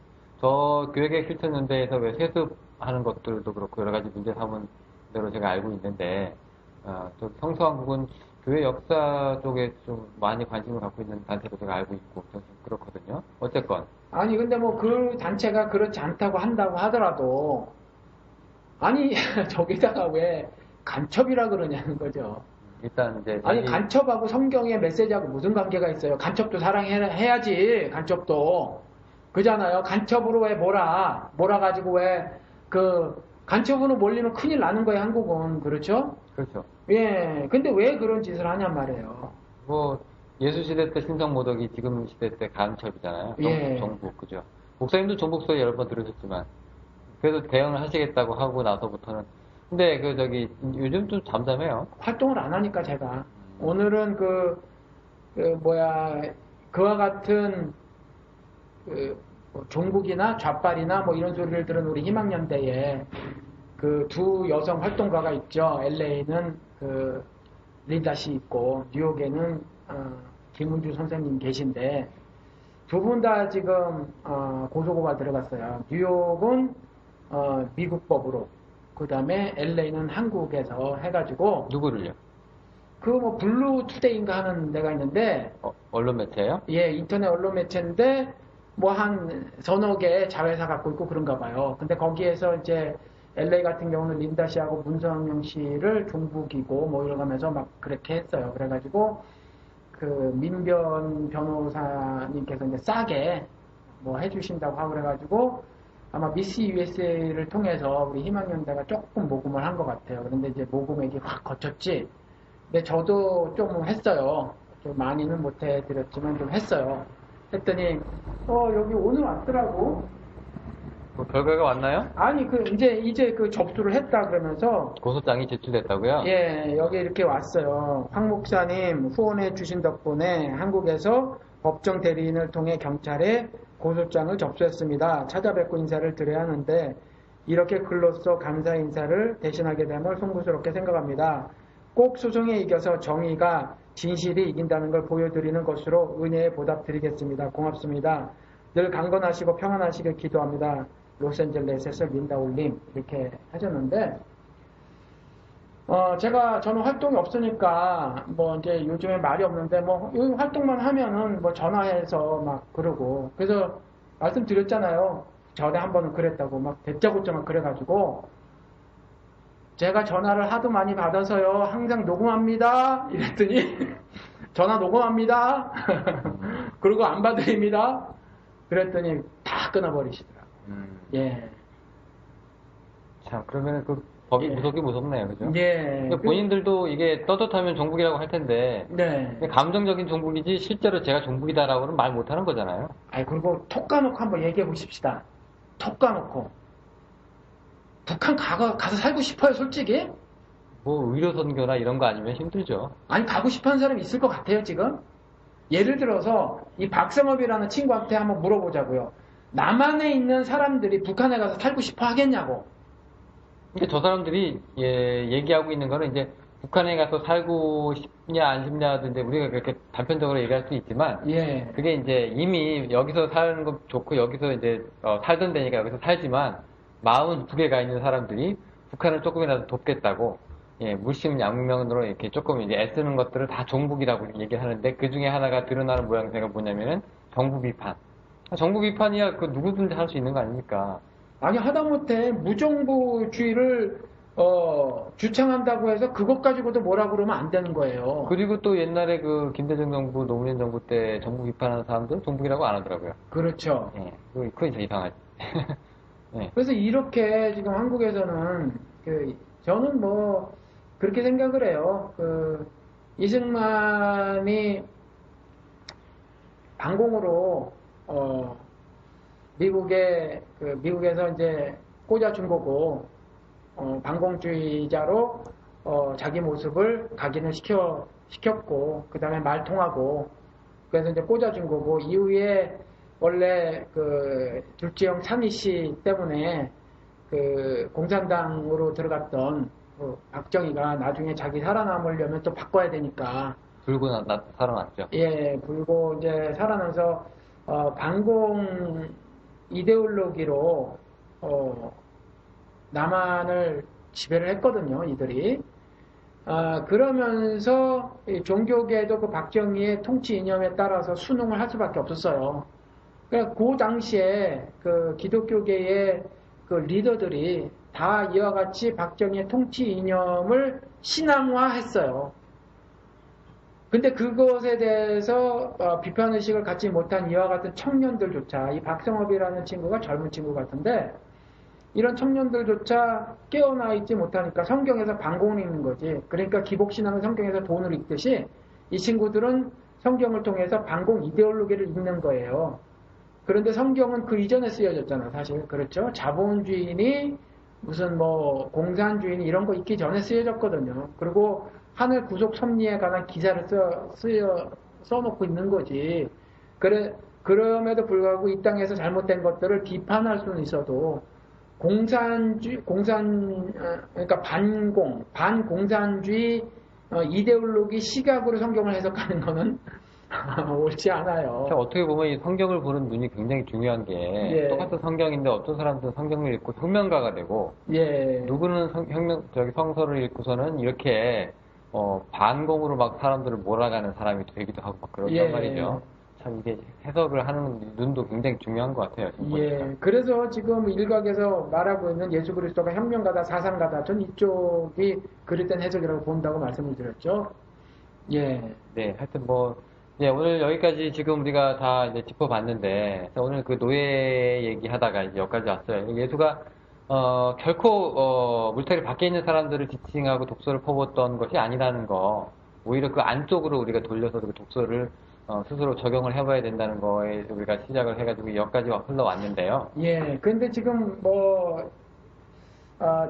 저 교육개혁 실천연대에서 왜 세습하는 것들도 그렇고 여러 가지 문제 삼은 대로 제가 알고 있는데, 또 청소한국은 교회 역사 쪽에 좀 많이 관심을 갖고 있는 단체로 제가 알고 있고, 좀 그렇거든요. 어쨌건. 아니, 근데 뭐 그 단체가 그렇지 않다고 한다고 하더라도, 아니, 저기다가 왜 간첩이라 그러냐는 거죠. 일단 이제. 아니, 간첩하고 성경의 메시지하고 무슨 관계가 있어요? 간첩도 사랑해야지, 간첩도. 그잖아요. 간첩으로 왜 몰아가지고 왜, 간첩으로 몰리면 큰일 나는 거예요, 한국은. 그렇죠? 그렇죠. 예. 근데 왜 그런 짓을 하냔 말이에요. 뭐 예수 시대 때 신성모독이 지금 시대 때 간첩이잖아요. 예. 종북 그죠. 목사님도 종북 소리 여러 번 들으셨지만 그래도 대응을 하시겠다고 하고 나서부터는 근데 요즘 좀 잠잠해요. 활동을 안 하니까 제가 오늘은 그와 같은 뭐 종북이나 좌빨이나 뭐 이런 소리를 들은 우리 희망연대에 그 두 여성 활동가가 있죠. LA는 린다 씨 있고 뉴욕에는 김은주 선생님 계신데 두 분 다 지금 고소고발 들어갔어요. 뉴욕은 미국법으로 그 다음에 LA는 한국에서 해가지고 누구를요? 그 뭐 블루 투데이인가 하는 데가 있는데 언론 매체예요? 예 인터넷 언론 매체인데 뭐 한 서너 개의 자회사 갖고 있고 그런가 봐요. 근데 거기에서 이제 LA 같은 경우는 린다 씨하고 문성영 씨를 종북이고 뭐 이러면서 막 그렇게 했어요. 그래가지고 그 민변 변호사님께서 이제 싸게 뭐 해주신다고 하고 그래가지고 아마 미스 USA를 통해서 우리 희망연대가 조금 모금을 한 것 같아요. 그런데 이제 모금액이 확 거쳤지. 근데 저도 좀 했어요. 좀 많이는 못 해드렸지만 좀 했어요. 했더니 여기 오늘 왔더라고. 뭐 결과가 왔나요? 아니 이제 그 접수를 했다 그러면서 고소장이 제출됐다고요? 예 여기 이렇게 왔어요. 황 목사님 후원해 주신 덕분에 한국에서 법정 대리인을 통해 경찰에 고소장을 접수했습니다. 찾아뵙고 인사를 드려야 하는데 이렇게 글로써 감사 인사를 대신하게 됨을 송구스럽게 생각합니다. 꼭 소송에 이겨서 정의가 진실이 이긴다는 걸 보여드리는 것으로 은혜에 보답드리겠습니다. 고맙습니다. 늘 강건하시고 평안하시길 기도합니다. 로스앤젤레스에서 린다 올림 이렇게 하셨는데 저는 활동이 없으니까 뭐 이제 요즘에 말이 없는데 뭐 활동만 하면은 뭐 전화해서 막 그러고 그래서 말씀드렸잖아요. 전에 한 번은 그랬다고 막 대짜고짜 막 그래가지고 제가 전화를 하도 많이 받아서요 항상 녹음합니다 이랬더니 전화 녹음합니다 그리고 안 받으립니다 그랬더니 다 끊어버리시더라고요. 예. 자, 그러면 그 법이 예. 무섭긴 무섭네요, 그죠? 예. 본인들도 이게 떳떳하면 종북이라고 할 텐데, 네. 감정적인 종북이지 실제로 제가 종북이다라고는 말 못하는 거잖아요. 아니 그리고 톡 까놓고 한번 얘기해 보십시다. 톡 까놓고 북한 가서 살고 싶어요, 솔직히? 뭐 의료 선교나 이런 거 아니면 힘들죠. 아니 가고 싶어하는 사람이 있을 것 같아요, 지금? 예를 들어서 이 박성업이라는 친구한테 한번 물어보자고요. 남한에 있는 사람들이 북한에 가서 살고 싶어 하겠냐고. 근데 저 사람들이 얘기하고 있는 거는 이제 북한에 가서 살고 싶냐 안 싶냐도 이제 우리가 그렇게 단편적으로 얘기할 수 있지만 예. 그게 이제 이미 여기서 사는 거 좋고 여기서 이제 살던 데니까 여기서 살지만 마음은 북에 가 있는 사람들이 북한을 조금이라도 돕겠다고 예, 물심양면으로 이렇게 조금 이제 애쓰는 것들을 다 종북이라고 얘기하는데 그 중에 하나가 드러나는 모양새가 뭐냐면은 정부 비판. 정부 비판이야 그 누구든지 할 수 있는 거 아닙니까? 아니 하다못해 무정부주의를 주창한다고 해서 그것 가지고도 뭐라 그러면 안 되는 거예요. 그리고 또 옛날에 그 김대중 정부, 노무현 정부 때 정부 비판하는 사람들 종북이라고 안 하더라고요. 그렇죠. 예, 그건 진짜 이상하지. 예. 그래서 이렇게 지금 한국에서는 저는 뭐 그렇게 생각을 해요. 이승만이 방공으로 미국에서 이제 꽂아준 거고 방공주의자로 자기 모습을 각인을 시켰고 그 다음에 말통하고 그래서 이제 꽂아준 거고 이후에 원래 둘째형 창희 씨 때문에 공산당으로 들어갔던 박정희가 나중에 자기 살아남으려면 또 바꿔야 되니까 불고 살아났죠. 예, 불고 이제 살아나서 반공 이데올로기로 남한을 지배를 했거든요, 이들이. 그러면서 종교계도 그 박정희의 통치 이념에 따라서 순응을 할 수밖에 없었어요. 그러니까 그 당시에 그 기독교계의 그 리더들이 다 이와 같이 박정희의 통치 이념을 신앙화했어요. 근데 그것에 대해서 비판의식을 갖지 못한 이와 같은 청년들조차, 이 박성업이라는 친구가 젊은 친구 같은데 이런 청년들조차 깨어나 있지 못하니까 성경에서 반공을 읽는 거지. 그러니까 기복신앙은 성경에서 돈을 읽듯이 이 친구들은 성경을 통해서 반공 이데올로기를 읽는 거예요. 그런데 성경은 그 이전에 쓰여졌잖아, 사실. 그렇죠? 자본주의니 무슨 뭐 공산주의니 이런 거 있기 전에 쓰여졌거든요. 그리고 하늘 구속 섭리에 관한 기사를 써놓고 있는 거지. 그럼에도 불구하고 이 땅에서 잘못된 것들을 비판할 수는 있어도 그러니까 반공산주의 이데올로기 시각으로 성경을 해석하는 거는 옳지 않아요. 어떻게 보면 이 성경을 보는 눈이 굉장히 중요한 게 예. 똑같은 성경인데 어떤 사람들은 성경을 읽고 혁명가가 되고 예. 누구는 성서를 읽고서는 이렇게 반공으로 막 사람들을 몰아가는 사람이 되기도 하고 막 그런단 예. 말이죠. 참 이게 해석을 하는 눈도 굉장히 중요한 것 같아요. 예. 그래서 지금 일각에서 말하고 있는 예수 그리스도가 혁명가다, 사상가다, 전 이쪽이 그릇된 해석이라고 본다고 말씀을 드렸죠. 예. 네, 하여튼 뭐 예, 오늘 여기까지 지금 우리가 다 이제 짚어봤는데 오늘 그 노예 얘기하다가 이제 여기까지 왔어요. 예수가 결코 물타기 밖에 있는 사람들을 지칭하고 독소를 퍼붓던 것이 아니라는 거, 오히려 그 안쪽으로 우리가 돌려서 그 독소를 스스로 적용을 해봐야 된다는 거에 우리가 시작을 해가지고 여기까지 흘러왔는데요. 예. 근데 지금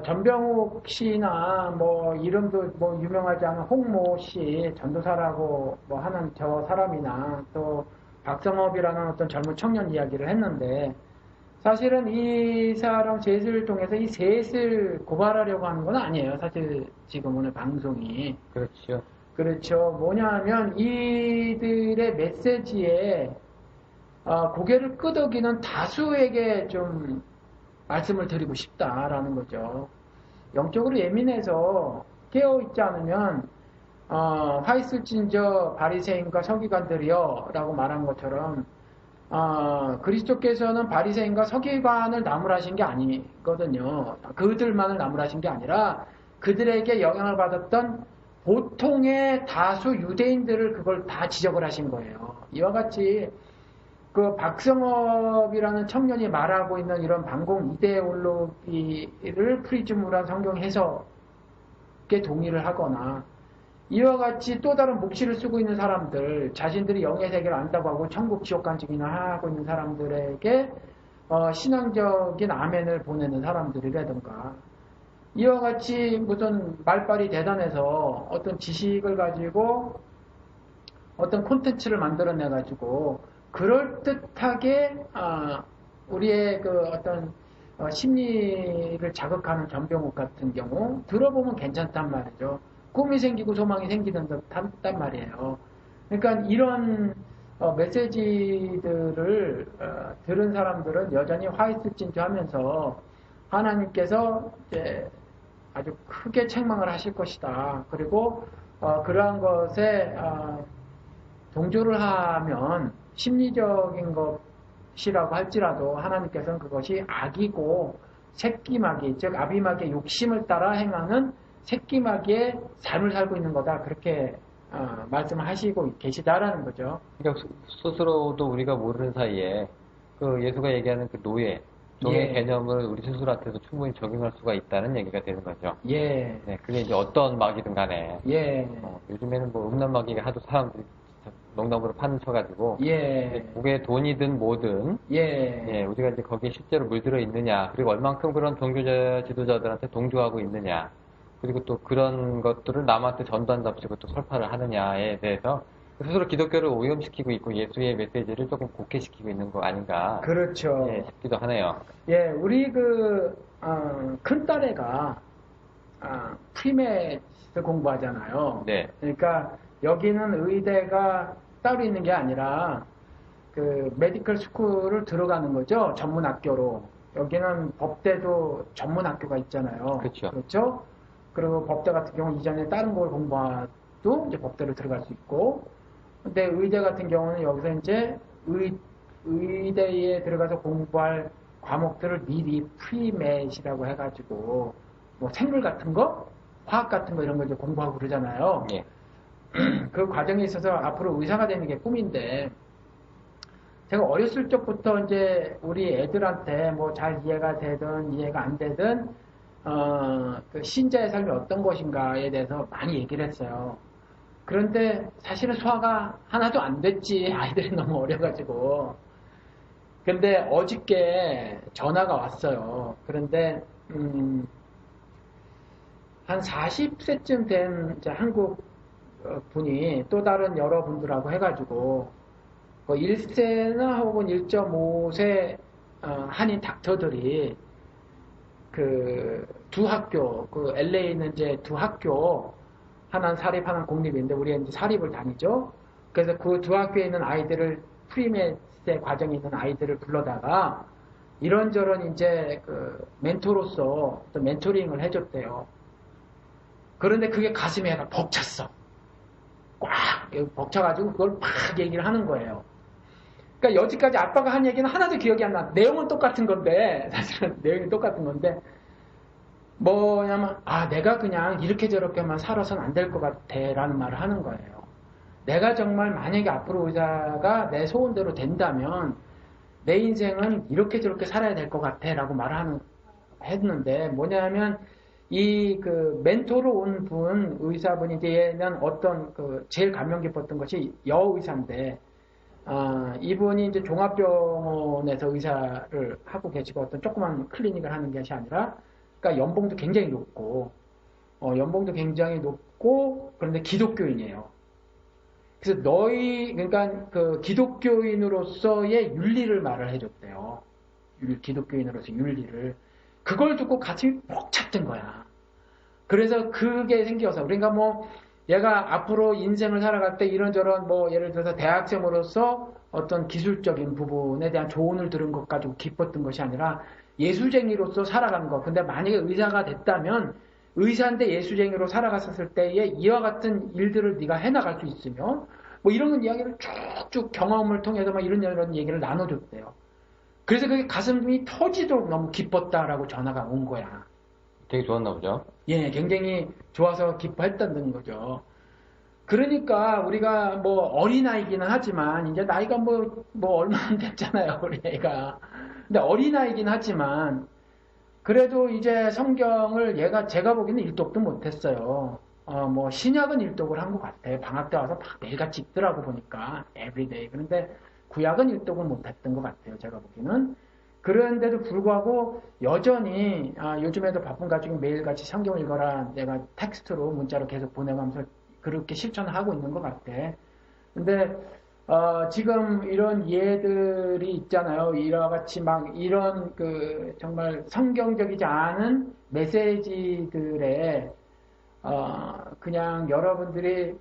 전병욱 씨나 이름도 유명하지 않은 홍모 씨 전도사라고 하는 저 사람이나 또 박성업이라는 어떤 젊은 청년 이야기를 했는데 사실은 이 사람 셋을 통해서 이 셋을 고발하려고 하는 건 아니에요. 사실 지금 오늘 방송이. 그렇죠. 그렇죠. 뭐냐 하면 이들의 메시지에 고개를 끄덕이는 다수에게 좀 말씀을 드리고 싶다라는 거죠. 영적으로 예민해서 깨어있지 않으면 화이슬진저 바리새인과 서기관들이여 라고 말한 것처럼 그리스도께서는 바리새인과 서기관을 나무라신 게 아니거든요. 그들만을 나무라신 게 아니라 그들에게 영향을 받았던 보통의 다수 유대인들을 그걸 다 지적을 하신 거예요. 이와 같이 그 박성업이라는 청년이 말하고 있는 이런 반공 이데올로기를 프리즘으로 성경 해석에 동의를 하거나 이와 같이 또 다른 묵시를 쓰고 있는 사람들, 자신들이 영의 세계를 안다고 하고 천국 지옥 간증이나 하고 있는 사람들에게 신앙적인 아멘을 보내는 사람들이라든가 이와 같이 무슨 말빨이 대단해서 어떤 지식을 가지고 어떤 콘텐츠를 만들어내 가지고 그럴듯하게 우리의 그 어떤 심리를 자극하는 전병욱 같은 경우 들어보면 괜찮단 말이죠. 꿈이 생기고 소망이 생기는 듯한 말이에요. 그러니까 이런 메시지들을 들은 사람들은 여전히 화이트진주하면서 하나님께서 이제 아주 크게 책망을 하실 것이다. 그리고 그러한 것에 동조를 하면 심리적인 것이라고 할지라도 하나님께서는 그것이 악이고 새끼마귀, 즉 아비마귀의 욕심을 따라 행하는 새끼마귀의 삶을 살고 있는 거다. 그렇게 말씀을 하시고 계시다라는 거죠. 그러니까 스스로도 우리가 모르는 사이에 그 예수가 얘기하는 그 노예, 종의 예. 개념을 우리 스스로한테도 충분히 적용할 수가 있다는 얘기가 되는 거죠. 예, 네, 그게 이제 어떤 마귀든 간에 예, 요즘에는 뭐 음란 마귀가 하도 사람들이 농담으로 파는 쳐가지고 예, 그게 돈이든 뭐든 예, 우리가 이제 거기에 실제로 물들어 있느냐, 그리고 얼만큼 그런 종교 지도자들한테 동조하고 있느냐, 그리고 또 그런 것들을 남한테 전도한답시고 또 설파를 하느냐에 대해서 스스로 기독교를 오염시키고 있고 예수의 메시지를 조금 곡해시키고 있는 거 아닌가 그렇죠. 싶기도 하네요. 예, 우리 큰 딸애가 프리메스 공부하잖아요. 네, 그러니까 여기는 의대가 따로 있는 게 아니라 그 메디컬 스쿨을 들어가는 거죠. 전문 학교로. 여기는 법대도 전문 학교가 있잖아요. 그렇죠. 그렇죠? 그리고 법대 같은 경우 이전에 다른 걸 공부해도 이제 법대로 들어갈 수 있고, 근데 의대 같은 경우는 여기서 이제 의대에 들어가서 공부할 과목들을 미리 프리맷이라고 해가지고 뭐 생물 같은 거, 화학 같은 거 이런 거 이제 공부하고 그러잖아요. 예, 그 과정에 있어서 앞으로 의사가 되는 게 꿈인데 제가 어렸을 적부터 이제 우리 애들한테 뭐 잘 이해가 되든 이해가 안 되든 그 신자의 삶이 어떤 것인가에 대해서 많이 얘기를 했어요. 그런데 사실은 소화가 하나도 안 됐지. 아이들이 너무 어려가지고. 근데 어저께 전화가 왔어요. 그런데 한 40세쯤 된 이제 한국 분이 또 다른 여러분들하고 해가지고 1세나 혹은 1.5세 한인 닥터들이 그 두 학교, 그 LA에 있는 이제 두 학교, 하나는 사립, 하나는 공립인데 우리가 이제 사립을 다니죠. 그래서 그 두 학교에 있는 아이들을 프리메스의 과정에 있는 아이들을 불러다가 이런저런 이제 그 멘토로서 또 멘토링을 해줬대요. 그런데 그게 가슴에 약간 벅찼어. 꽉 벅차가지고 그걸 막 얘기를 하는 거예요. 그러니까 여지까지 아빠가 한 얘기는 하나도 기억이 안 나. 내용은 똑같은 건데 사실은 내용이 똑같은 건데 뭐냐면 내가 그냥 이렇게 저렇게만 살아서는 안 될 것 같아 라는 말을 하는 거예요. 내가 정말 만약에 앞으로 의사가 내 소원대로 된다면 내 인생은 이렇게 저렇게 살아야 될 것 같아 라고 말을 했는데 뭐냐면 이 그 멘토로 온 분 의사분이 이제 얘는 어떤 그 제일 감명 깊었던 것이 여의사인데 이분이 이제 종합병원에서 의사를 하고 계시고 어떤 조그만 클리닉을 하는 것이 아니라 그러니까 연봉도 굉장히 높고 그런데 기독교인이에요. 그래서 그러니까 그 기독교인으로서의 윤리를 말을 해줬대요. 기독교인으로서 윤리를. 그걸 듣고 가슴이 벅 찼던 거야. 그래서 그게 생겨서 그러니까 뭐 얘가 앞으로 인생을 살아갈 때 이런저런 뭐 예를 들어서 대학생으로서 어떤 기술적인 부분에 대한 조언을 들은 것 가지고 기뻤던 것이 아니라 예수쟁이로서 살아가는 것. 근데 만약에 의사가 됐다면 의사인데 예수쟁이로 살아갔었을 때에 이와 같은 일들을 네가 해나갈 수 있으며 뭐 이런 이야기를 쭉쭉 경험을 통해서 막 이런 얘기를 나눠줬대요. 그래서 그게 가슴이 터지도록 너무 기뻤다라고 전화가 온 거야. 되게 좋았나 보죠. 예, 굉장히 좋아서 기뻐했다는 거죠. 그러니까 우리가 뭐 어린아이기는 하지만 이제 나이가 뭐 얼마 안 됐잖아요, 우리 애가. 근데 어린아이긴 하지만 그래도 이제 성경을 제가 보기에는 일독도 못했어요. 뭐 신약은 일독을 한 것 같아요. 방학 때 와서 막 매일같이 읽더라고 보니까 에브리데이. 그런데 구약은 일독을 못했던 것 같아요. 제가 보기에는. 그런데도 불구하고 여전히 요즘에도 바쁜 가지고 매일같이 성경 읽어라 내가 텍스트로 문자로 계속 보내면서 그렇게 실천하고 있는 것 같아. 근데 지금 이런 예들이 있잖아요. 이와 같이 막 이런 그 정말 성경적이지 않은 메시지들에 그냥 여러분들이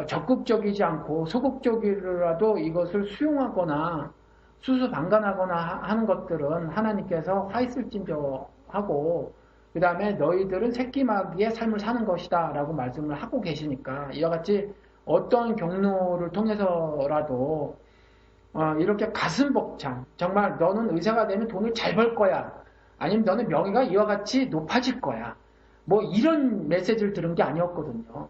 적극적이지 않고 소극적이라도 이것을 수용하거나 수수방관하거나 하는 것들은 하나님께서 화 있을진저 하고 그 다음에 너희들은 새끼마귀의 삶을 사는 것이다 라고 말씀을 하고 계시니까 이와 같이 어떤 경로를 통해서라도 이렇게 가슴 벅찬 정말 너는 의사가 되면 돈을 잘 벌 거야 아니면 너는 명예가 이와 같이 높아질 거야 뭐 이런 메시지를 들은 게 아니었거든요.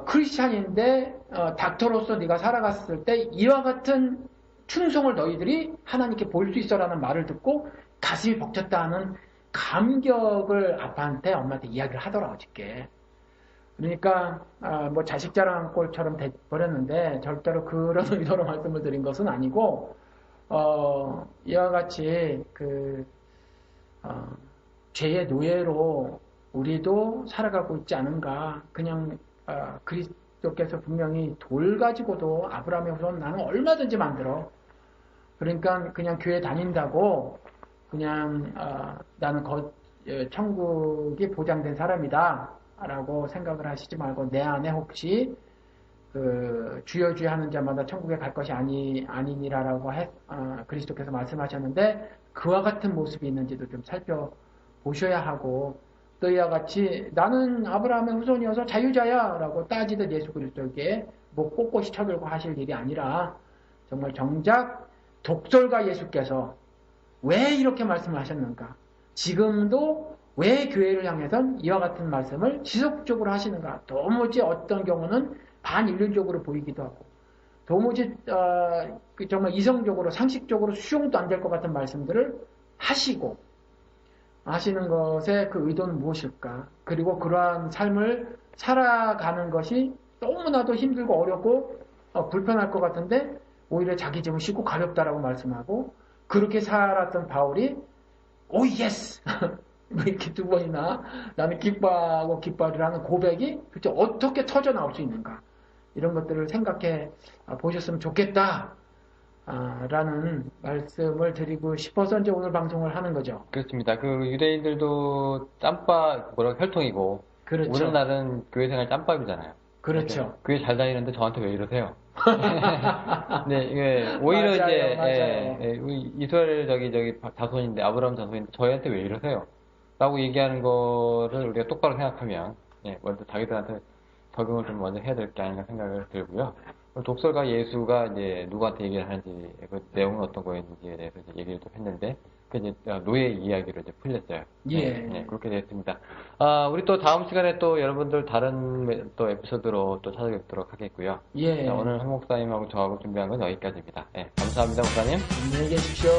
크리스찬인데 닥터로서 네가 살아갔을 때 이와 같은 충성을 너희들이 하나님께 볼 수 있어라는 말을 듣고 가슴이 벅찼다는 감격을 아빠한테 엄마한테 이야기를 하더라고 쉽게. 그러니까 뭐 자식 자랑 꼴처럼 돼버렸는데 절대로 그런 의도로 말씀을 드린 것은 아니고 이와 같이 죄의 노예로 우리도 살아가고 있지 않은가. 그냥 그리스도께서 분명히 돌 가지고도 아브라함의 후손 나는 얼마든지 만들어. 그러니까 그냥 교회 다닌다고 그냥 나는 천국이 보장된 사람이다 라고 생각을 하시지 말고 내 안에 혹시 주여 주여 하는 자마다 천국에 갈 것이 아니니라라고 그리스도께서 말씀하셨는데 그와 같은 모습이 있는지도 좀 살펴보셔야 하고 또 이와 같이 나는 아브라함의 후손이어서 자유자야 라고 따지듯 예수 그리스도에게 뭐 꼿꼿이 쳐들고 하실 일이 아니라 정말 정작 독설가 예수께서 왜 이렇게 말씀을 하셨는가? 지금도 왜 교회를 향해선 이와 같은 말씀을 지속적으로 하시는가? 도무지 어떤 경우는 반인륜적으로 보이기도 하고 도무지 정말 이성적으로 상식적으로 수용도 안 될 것 같은 말씀들을 하시는 것의 그 의도는 무엇일까? 그리고 그러한 삶을 살아가는 것이 너무나도 힘들고 어렵고 불편할 것 같은데 오히려 자기 짐은 쉽고 가볍다라고 말씀하고 그렇게 살았던 바울이 오 예스 이렇게 두 번이나 나는 기뻐하고 기뻐하리라는 고백이 도대체 어떻게 터져 나올 수 있는가 이런 것들을 생각해 보셨으면 좋겠다 라는 말씀을 드리고 싶어서 이제 오늘 방송을 하는 거죠. 그렇습니다. 그 유대인들도 혈통이고 그렇죠. 오늘날은 교회 생활 짬밥이잖아요. 그렇죠. 교회 잘 다니는데 저한테 왜 이러세요? 네, 이게 오히려 맞아요, 이제 맞아요. 이스라엘 자손인데 아브라함 자손인데 저희한테 왜 이러세요? 라고 얘기하는 거를 우리가 똑바로 생각하면 먼저 자기들한테 적용을 좀 먼저 해야 될 게 아닌가 생각을 들고요. 독설가 예수가 이제 누구한테 얘기를 하는지 그 내용은 어떤 거였는지에 대해서 이제 얘기를 좀 했는데 그 이제 노예 이야기로 이제 풀렸어요. 예. 네, 그렇게 됐습니다. 우리 또 다음 시간에 또 여러분들 다른 또 에피소드로 또 찾아뵙도록 하겠고요. 예. 오늘 한 목사님하고 저하고 준비한 건 여기까지입니다. 네, 감사합니다, 목사님. 안녕히 계십시오.